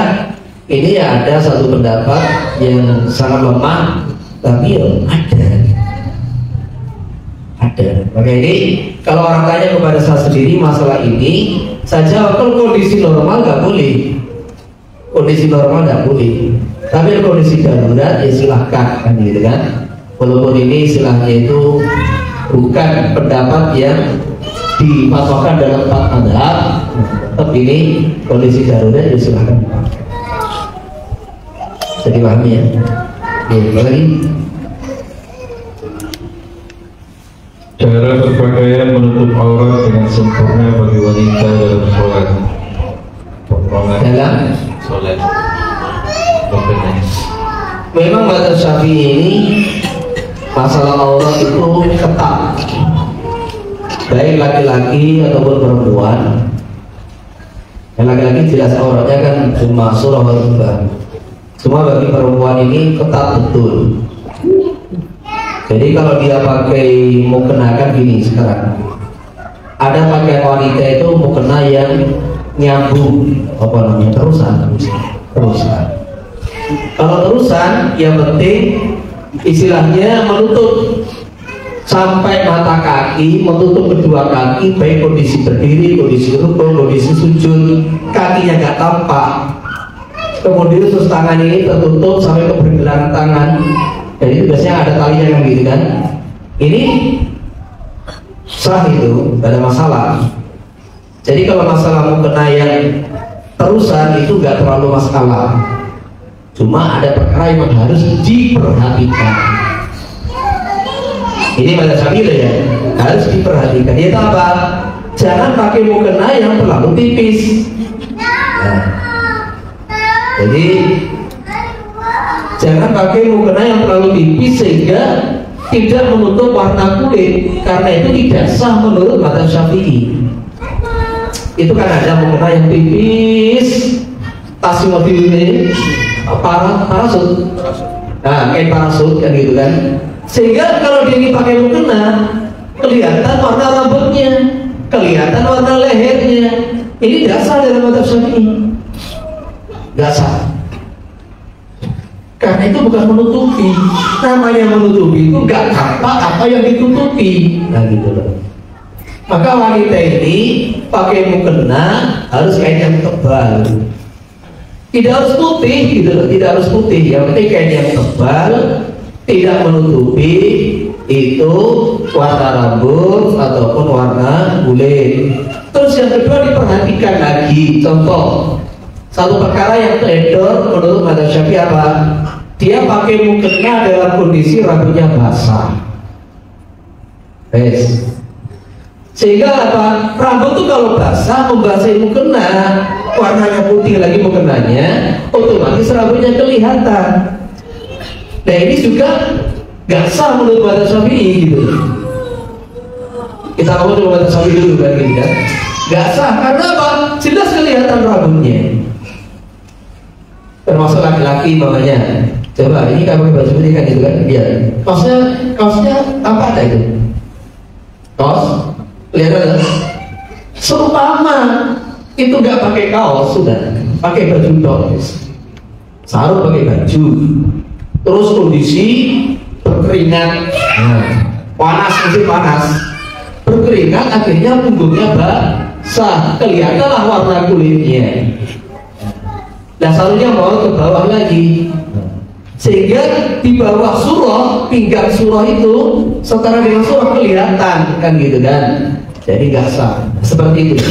S3: ini ya ada satu pendapat yang sangat lemah, tapi ya ada. Maka ini kalau orang tanya kepada saya sendiri masalah ini, saya jawab kalau kondisi normal nggak boleh. Kondisi normal nggak boleh. Tapi kondisi darurat ya silahkan, kan gitu kan. Walaupun ini istilahnya itu bukan pendapat yang difatwakan dalam empat mazhab, tapi ini kondisi darurat ya silahkan dipakai. Jadi pahami ya. Apa lagi?
S2: Cara berpakaian menutup aurat dengan sempurna bagi wanita dalam sholat.
S3: Dalam
S2: sholat.
S3: memang mazhab Syafi'i ini masalah aurat itu ketat, baik laki-laki ataupun perempuan. Yang laki-laki jelas auratnya kan cuma surah al-Baqarah. Cuma bagi perempuan ini ketat betul. Jadi kalau dia pakai mukena kan gini sekarang, ada pakaian wanita itu mukena yang nyambung, apa namanya, terusan. Kalau terusan, yang penting istilahnya menutup sampai mata kaki, menutup kedua kaki, baik kondisi berdiri, kondisi rukuk, kondisi sujud, kakinya nggak tampak. Kemudian terus tangannya ini tertutup sampai ke pergelangan tangan. Jadi itu biasanya ada talinya kan gitu kan. Ini sah, itu tidak ada masalah. Jadi kalau masalah mukena yang terusan itu nggak terlalu masalah. Cuma ada perkara yang harus diperhatikan. Ini pada Syafi'i ya, harus diperhatikan. Yaitu apa? Jangan pakai mukena yang terlalu tipis. Nah, jadi jangan pakai mukena yang terlalu tipis sehingga tidak menutup warna kulit, karena itu tidak sah menurut mazhab Syafi'i. Itu kan ada mukena yang tipis, tas mobil ini parasut, nah kayak parasut kan gitu kan, sehingga kalau dia ini pakai mukena kelihatan warna rambutnya, kelihatan warna lehernya. Ini tidak sah dalam mazhab Syafi'i, tidak sah. Karena itu bukan menutupi. Namanya menutupi itu gak tampak apa yang ditutupi. Nah gitu loh. Maka wanita ini pakai mukena harus kain yang tebal. Tidak harus putih gitu loh. Tidak harus putih. Yang penting kain yang tebal, tidak menutupi itu warna rambut ataupun warna kulit. Terus yang kedua diperhatikan lagi. Contoh, satu perkara yang teredor menurut mazhab Syafi'i apa? Dia pakai mukena dalam kondisi rambutnya basah. Sehingga apa? Rambut itu kalau basah membasahi mukena, warnanya putih lagi mukenanya, otomatis rambutnya kelihatan. Nah ini juga gak sah menurut mazhab Syafi'i gitu. Kita ngomong dulu mazhab Syafi'i dulu kan, gak sah karena apa? Jelas kelihatan rambutnya. Termasuk laki-laki mamanya. Coba ini kamu baju putih kan itu kan, lihat. Kaosnya apa ada itu? Kaos, lihat ada. Seumpama itu nggak pakai kaos sudah, pakai baju tok. Sarung pakai baju, terus kondisi berkeringat, panas, masih panas, berkeringat, akhirnya punggungnya basah, kelihatanlah warna kulitnya. Nah seharusnya mau ke bawah lagi, sehingga di bawah surah, pinggang surah itu setara dengan surah kelihatan, kan gitu kan. Jadi nggak sah, seperti itu.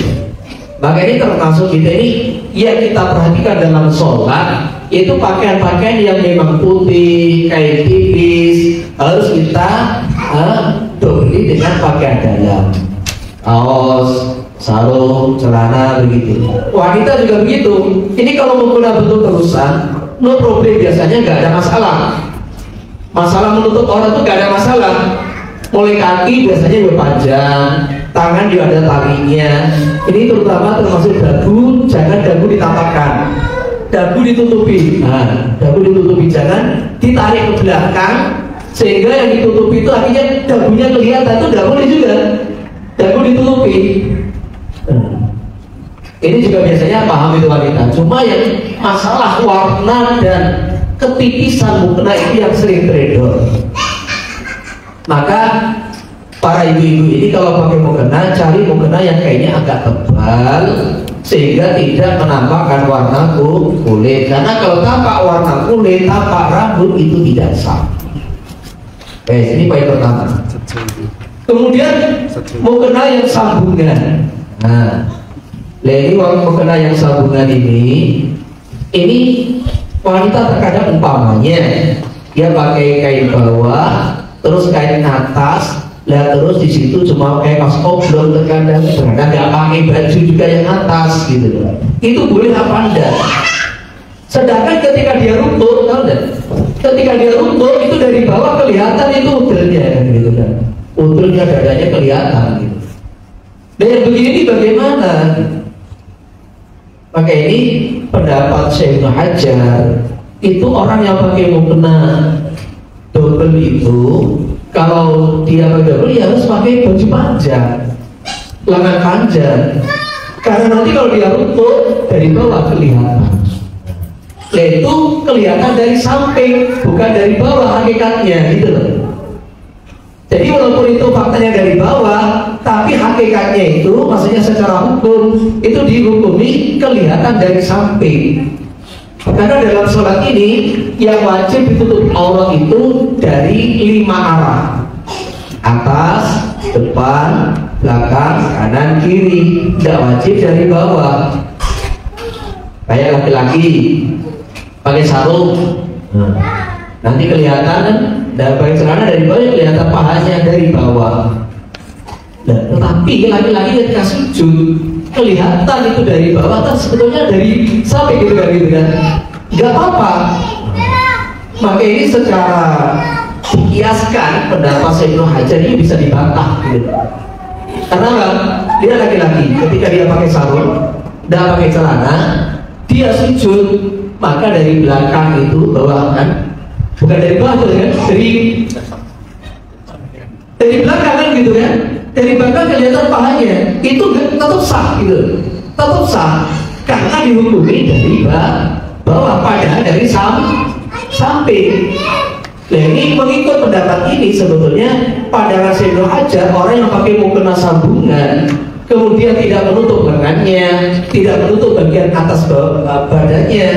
S3: Maka ini termasuk kita ini yang kita perhatikan dalam sholat, itu pakaian-pakaian yang memang putih, kain tipis, harus kita dobeli dengan pakaian dalam, kaos, sarung, celana, begitu. Wanita juga begitu. Ini kalau menggunakan bentuk terusan, no problem, biasanya nggak ada masalah. Masalah menutup orang itu nggak ada masalah. Mulai kaki biasanya juga panjang, tangan juga ada talinya. Ini terutama termasuk dagu, jangan dagu ditampakkan, dagu ditutupi. Nah, dagu ditutupi, jangan ditarik ke belakang sehingga yang ditutupi itu akhirnya dagunya kelihatan. Itu nggak boleh juga, dagu ditutupi. Ini juga biasanya paham itu wanita. Cuma yang masalah warna dan ketipisan mukena itu yang sering beredar. Maka para ibu-ibu ini kalau pakai mukena, cari mukena yang kayaknya agak tebal sehingga tidak menampakkan warna kulit. Karena kalau tampak warna kulit, tampak rambut, itu tidak sah. Ini poin pertama. Kemudian mukena yang sambungan. Nah, ini mukena yang sambungan ini wanita terkadang umpamanya dia pakai kain bawah, terus kain atas, lah terus di situ cuma pakai kaos oblong, terkadang nggak pakai baju juga yang atas gitu loh. Itu boleh apa enggak? Sedangkan ketika dia rukuk, tahu enggak? Ketika dia rukuk itu dari bawah kelihatan itu udurnya kan gitu kan. Udurnya, dadanya kelihatan gitu. Dan yang begini bagaimana? Maka ini pendapat Syekh Ibnu Hajar, itu orang yang pakai mukena double itu, kalau dia pakai double ya harus pakai baju panjang, lengan panjang, karena nanti kalau dia rukuk dari bawah kelihatan. Itu kelihatan dari samping, bukan dari bawah hakikatnya gitu loh. Jadi walaupun itu faktanya dari bawah, tapi hakikatnya itu, maksudnya secara hukum itu dihukumi kelihatan dari samping. Karena dalam sholat ini yang wajib ditutup aurat itu dari 5 arah: atas, depan, belakang, kanan, kiri. Tidak wajib dari bawah. Kayak laki-laki pakai sarung, nanti kelihatan kan, dan pakai celana dari bawah kelihatan pahanya dari bawah. Nah, tetapi laki-laki ketika sujud kelihatan itu dari bawah, kan sebetulnya dari sampai gitu kan, nggak apa-apa. Maka ini secara dikiaskan pendapat Syekh Ibnu Hajar ini bisa dibantah gitu. Karena dia laki-laki, ketika dia pakai sarung dan pakai celana, dia sujud, maka dari belakang itu bawah kan, bukan dari bawah tuh kan, dari belakang kan gitu kan, dari belakang kelihatan pahanya, itu tetap sah gitu, tetap sah karena dihukumi dari bawah, padahal dari samping. Nah ini mengikut pendapat ini sebetulnya pada Syekh Ibnu Hajar, orang yang pakai mukena sambungan kemudian tidak menutup lengannya, tidak menutup bagian atas badannya,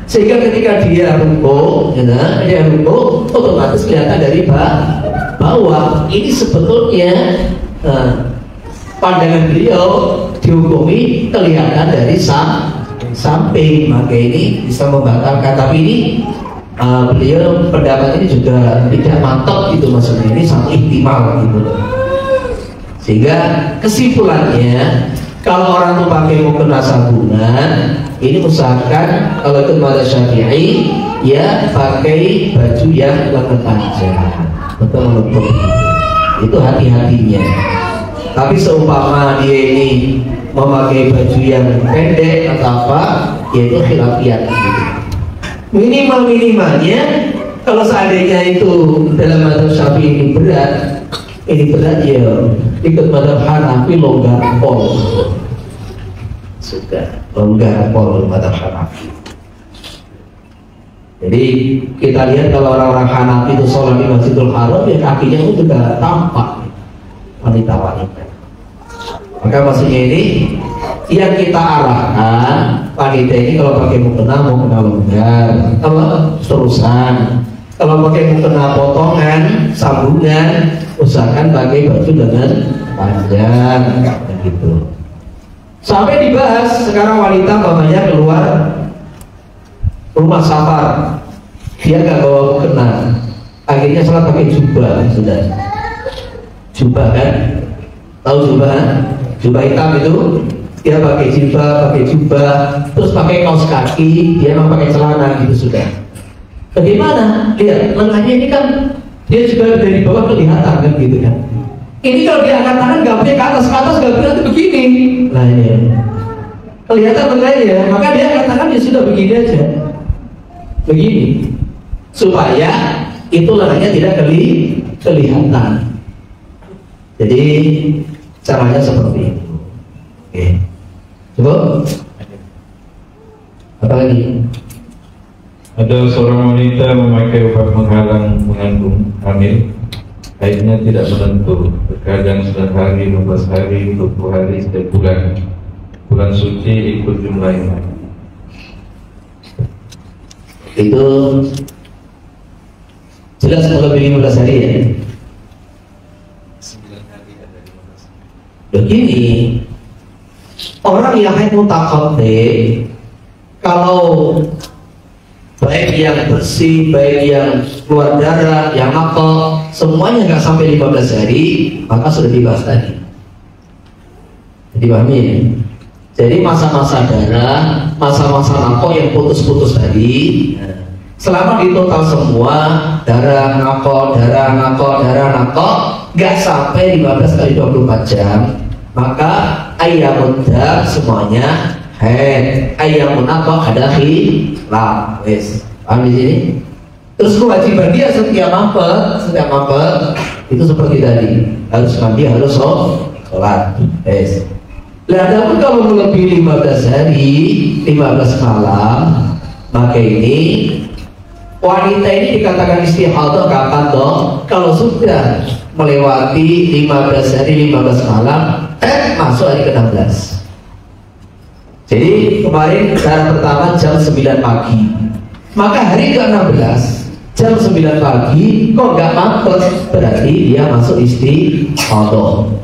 S3: sehingga ketika dia rukuk, dia rukuk otomatis kelihatan dari bawah. Ini sebetulnya pandangan beliau dihukumi kelihatan dari samping, maka ini bisa membatalkan. Tapi ini beliau pendapat ini juga tidak mantap gitu, maksudnya ini sangat ihtimal gitu. Sehingga kesimpulannya, kalau orang tuh pakai mukena sambungan, ini usahakan kalau itu mazhab Syafi'i ya pakai baju yang lengan panjang, betul menutup. Itu hati-hatinya. Tapi seumpama dia ini memakai baju yang pendek atau apa, yaitu khilafiyat gitu. Minimalnya kalau seandainya itu dalam mazhab Syafi'i ini berat ya ikut mazhab Hanafi, longgar pol, suka longgar pol mazhab Hanafi. Jadi kita lihat kalau orang-orang Hanafi itu sholat di Masjidil Haram, ya kakinya itu juga tampak wanita-wanita. Maka maksudnya ini yang kita arahkan wanita ini kalau pakai mukena longgar, kalau terusan, kalau pakai mukena potongan, sambungan, usahakan pakai baju dengan panjang, begitu. Sampai dibahas sekarang wanita mamanya keluar rumah safar, dia nggak bawa mukena, akhirnya sholat pakai jubah, sudah. Jubah kan? Tahu jubah kan? Jubah hitam itu dia pakai jubah, terus pakai kaos kaki, dia memang pakai celana gitu sudah. Bagaimana? Lihat lengannya ini kan dia juga dari bawah kelihatan kan gitu kan. Ini kalau dia angkat tangan nggak boleh ke atas nggak boleh begini. Nah ini kelihatan lengannya, maka dia angkat tangan ya sudah begini aja, begini supaya itu lengannya tidak kelihatan. Jadi caranya seperti itu. Oke. Coba. Apa lagi?
S2: Ada seorang wanita memakai obat menghalang mengandung hamil. Haidnya tidak menentu, terkadang 9 hari, 15 hari, 20 hari, setiap bulan. Bulan suci ikut jumlahnya.
S3: Itu jelas melebihi 15 hari ya. Begini, orang yang haid mutakhaddi, kalau baik yang bersih, baik yang keluar darah, yang nakal, semuanya nggak sampai 15 hari, maka sudah dibahas tadi. Jadi pahami ya? Jadi masa-masa darah, masa-masa nakal yang putus-putus tadi, selama di total semua darah nakal, nggak sampai 15 kali 24 jam, maka ayyamun dam semuanya haid, ayyamun apa ada khilaf. Wes, paham di sini? Terus kewajiban dia setiap mampet itu seperti tadi, harus mandi, harus sholat. Wes. Lah adapun kalau melebihi 15 hari, 15 malam, maka ini wanita ini dikatakan istihadah kapan dong? Kalau sudah melewati 15 hari, 15 malam, masuk hari ke-16. Jadi kemarin darah pertama jam 9 pagi, maka hari ke-16 jam 9 pagi kok nggak mampet, berarti dia masuk istihadah.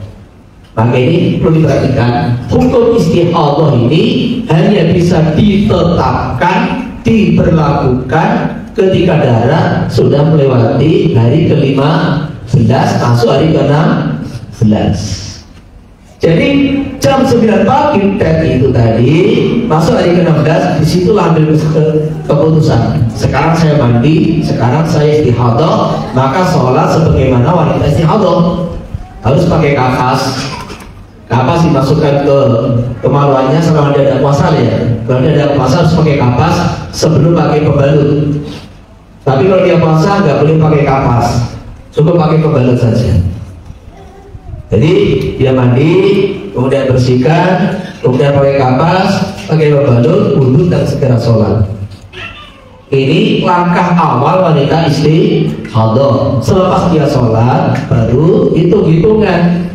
S3: Maka ini perlu diperhatikan, hukum istihadah ini hanya bisa ditetapkan, diberlakukan ketika darah sudah melewati hari ke-15 masuk hari ke-16. Jadi jam 9 pagi itu tadi masuk hari ke-16, disitulah ambil keputusan. Sekarang saya mandi, sekarang saya istihadah, maka sholat sebagaimana wanita istihadah. Harus pakai kapas. Kapas dimasukkan ke kemaluannya selama dia ada puasa ya. Kalau dia ada puasa harus pakai kapas sebelum pakai pembalut. Tapi kalau dia puasa nggak boleh pakai kapas, cukup pakai pembalut saja. Jadi dia mandi, kemudian bersihkan, kemudian pakai kapas, pakai pembalut, wudhu dan segera sholat. Ini langkah awal wanita istihadah. Selepas dia sholat, baru hitung-hitungan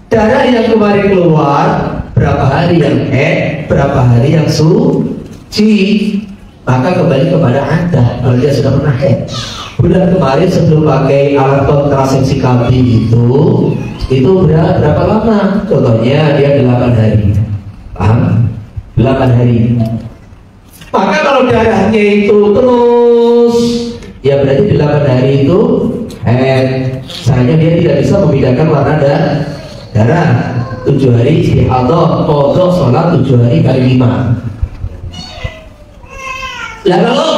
S3: darah yang kemarin keluar, berapa hari yang haid, berapa hari yang suci, maka kembali kepada adah. Kalau dia sudah pernah haid, bulan kemarin sebelum pakai alat kontrasepsi kambing itu berapa lama? Contohnya dia 8 hari, paham? 8 hari. Maka kalau darahnya itu terus, ya berarti 8 hari itu haid. Sayangnya dia tidak bisa membedakan warna darah. 7 hari istihadah, qadha sholat 7 hari kali 5. Lah kalau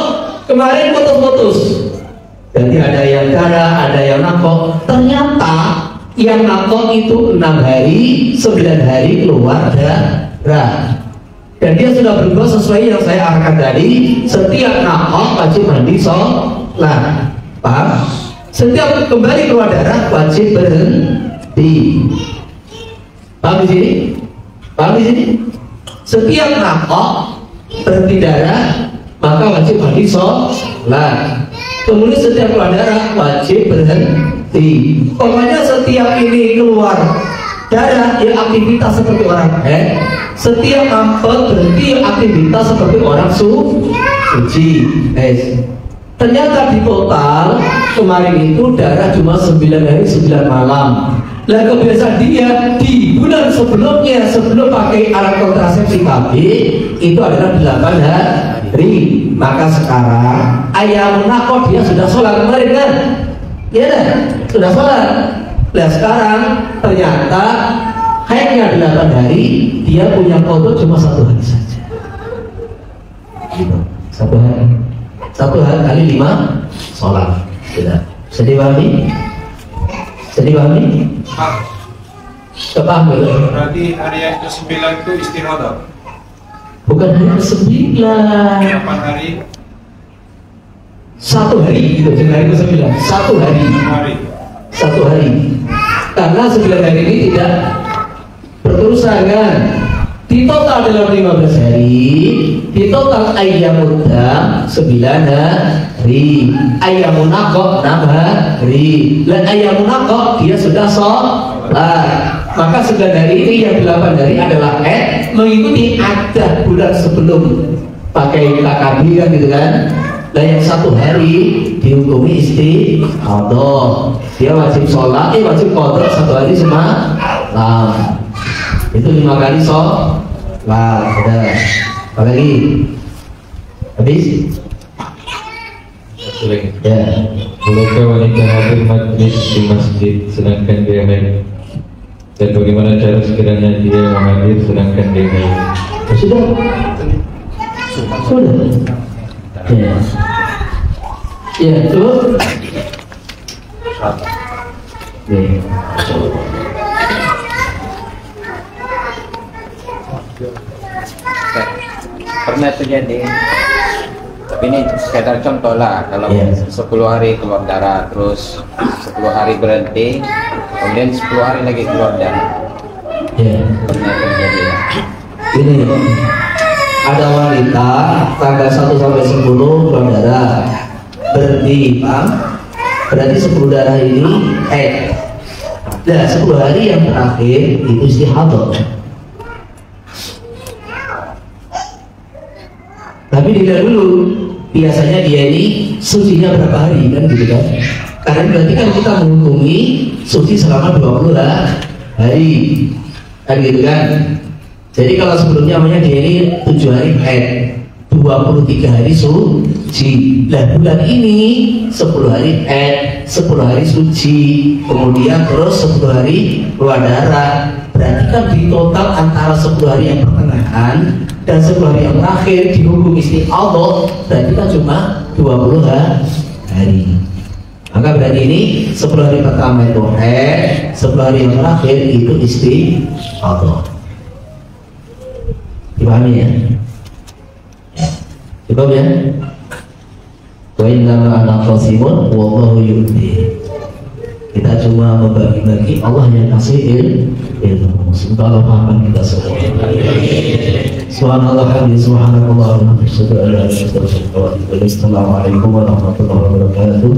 S3: kemarin putus-putus, jadi ada yang darah, ada yang nakok. Ternyata yang nakok itu 6 hari, 9 hari keluar darah. Dan dia sudah berubah sesuai yang saya arahkan tadi. Setiap nakok wajib mandi sholat, paham? Setiap kembali keluar darah wajib berhenti. Paham di sini? Paham di sini? Setiap nakok berhenti darah maka wajib mandi sholat. Kemudian setiap keluar darah wajib berhenti. Pokoknya setiap ini keluar darah ya aktivitas seperti orang setiap mampet berhenti aktivitas seperti orang suci. Ternyata di total kemarin itu darah cuma 9 hari 9 malam. Lah kebiasaan dia di bulan sebelumnya sebelum pakai alat kontrasepsi KB itu adalah 8 hari. Maka sekarang ayamun naqoh dia sudah sholat kemarin kan? Iya dah, sudah sholat. Nah sekarang ternyata haidnya 8 hari, dia punya qadha cuma 1 hari saja. Gitu. 1 hari. 1 hari kali 5 sholat. Tidak. Bisa dipahami? Bisa dipahami? Kepaham gitu?
S5: Berarti hari yang ke-9 itu istihadah.
S3: Bukan hari ke-9.
S5: 8 hari.
S3: 1 hari gitu, hari ke-9. 1 hari. 1 hari. Karena 9 hari ini tidak berterusan kan? Di total dalam 15 hari, di total ayyamun dam 9 hari, ayyamun naqoh 6 hari. Dan ayyamun naqoh dia sudah sholat. Maka 9 hari ini yang 8 hari adalah mengikuti adat bulan sebelum pakai KKB kan gitu kan. Dan yang 1 hari dihukumi istihadah. Dia wajib sholat, wajib qadha 1 hari semalam. Itu 5 kali sholat. Udah. Apa lagi? Habis?
S2: Ya. Bolehkah wanita hadir majlis di masjid sedangkan dia haid? Dan bagaimana cara sekiranya dia hadir sedangkan dia haid?
S3: Sudah. Ya. Ya, terus. Ya.
S6: Pernah terjadi, tapi ini sekedar contoh lah. Kalau 10 hari keluar darah, terus 10 hari berhenti, kemudian 10 hari lagi keluar darah. Pernah terjadi.
S3: Ini ada wanita tanggal 1 sampai 10 keluar darah, berhenti, Bang. Berarti 10 darah ini dan 10 hari yang terakhir itu istihadah. Tapi dilihat dulu, biasanya dia ini sucinya berapa hari kan gitu kan? Karena berarti kan kita menghukumi suci selama 20 hari kan gitu kan? Jadi kalau sebelumnya namanya dia ini 7 hari 23 hari suci. Nah bulan ini 10 hari 10 hari suci, kemudian terus 10 hari keluar darah. Berarti kan di total antara 10 hari yang pertengahan dan 10 hari yang terakhir dihukum istihadah, berarti kan cuma 20 hari. Maka berarti ini 10 hari pertama itu 10 hari yang terakhir itu istihadah. Dipahami ya? Cukup ya? Wa innama ana qasimun wallahu yu'ti. Kita cuma membagi-bagi, Allah yang kasih ilmu. Semoga Allah pahamkan kita semua. Subhanallah hamdi subhanallah wa bihamdihi. Assalamualaikum warahmatullahi wabarakatuh.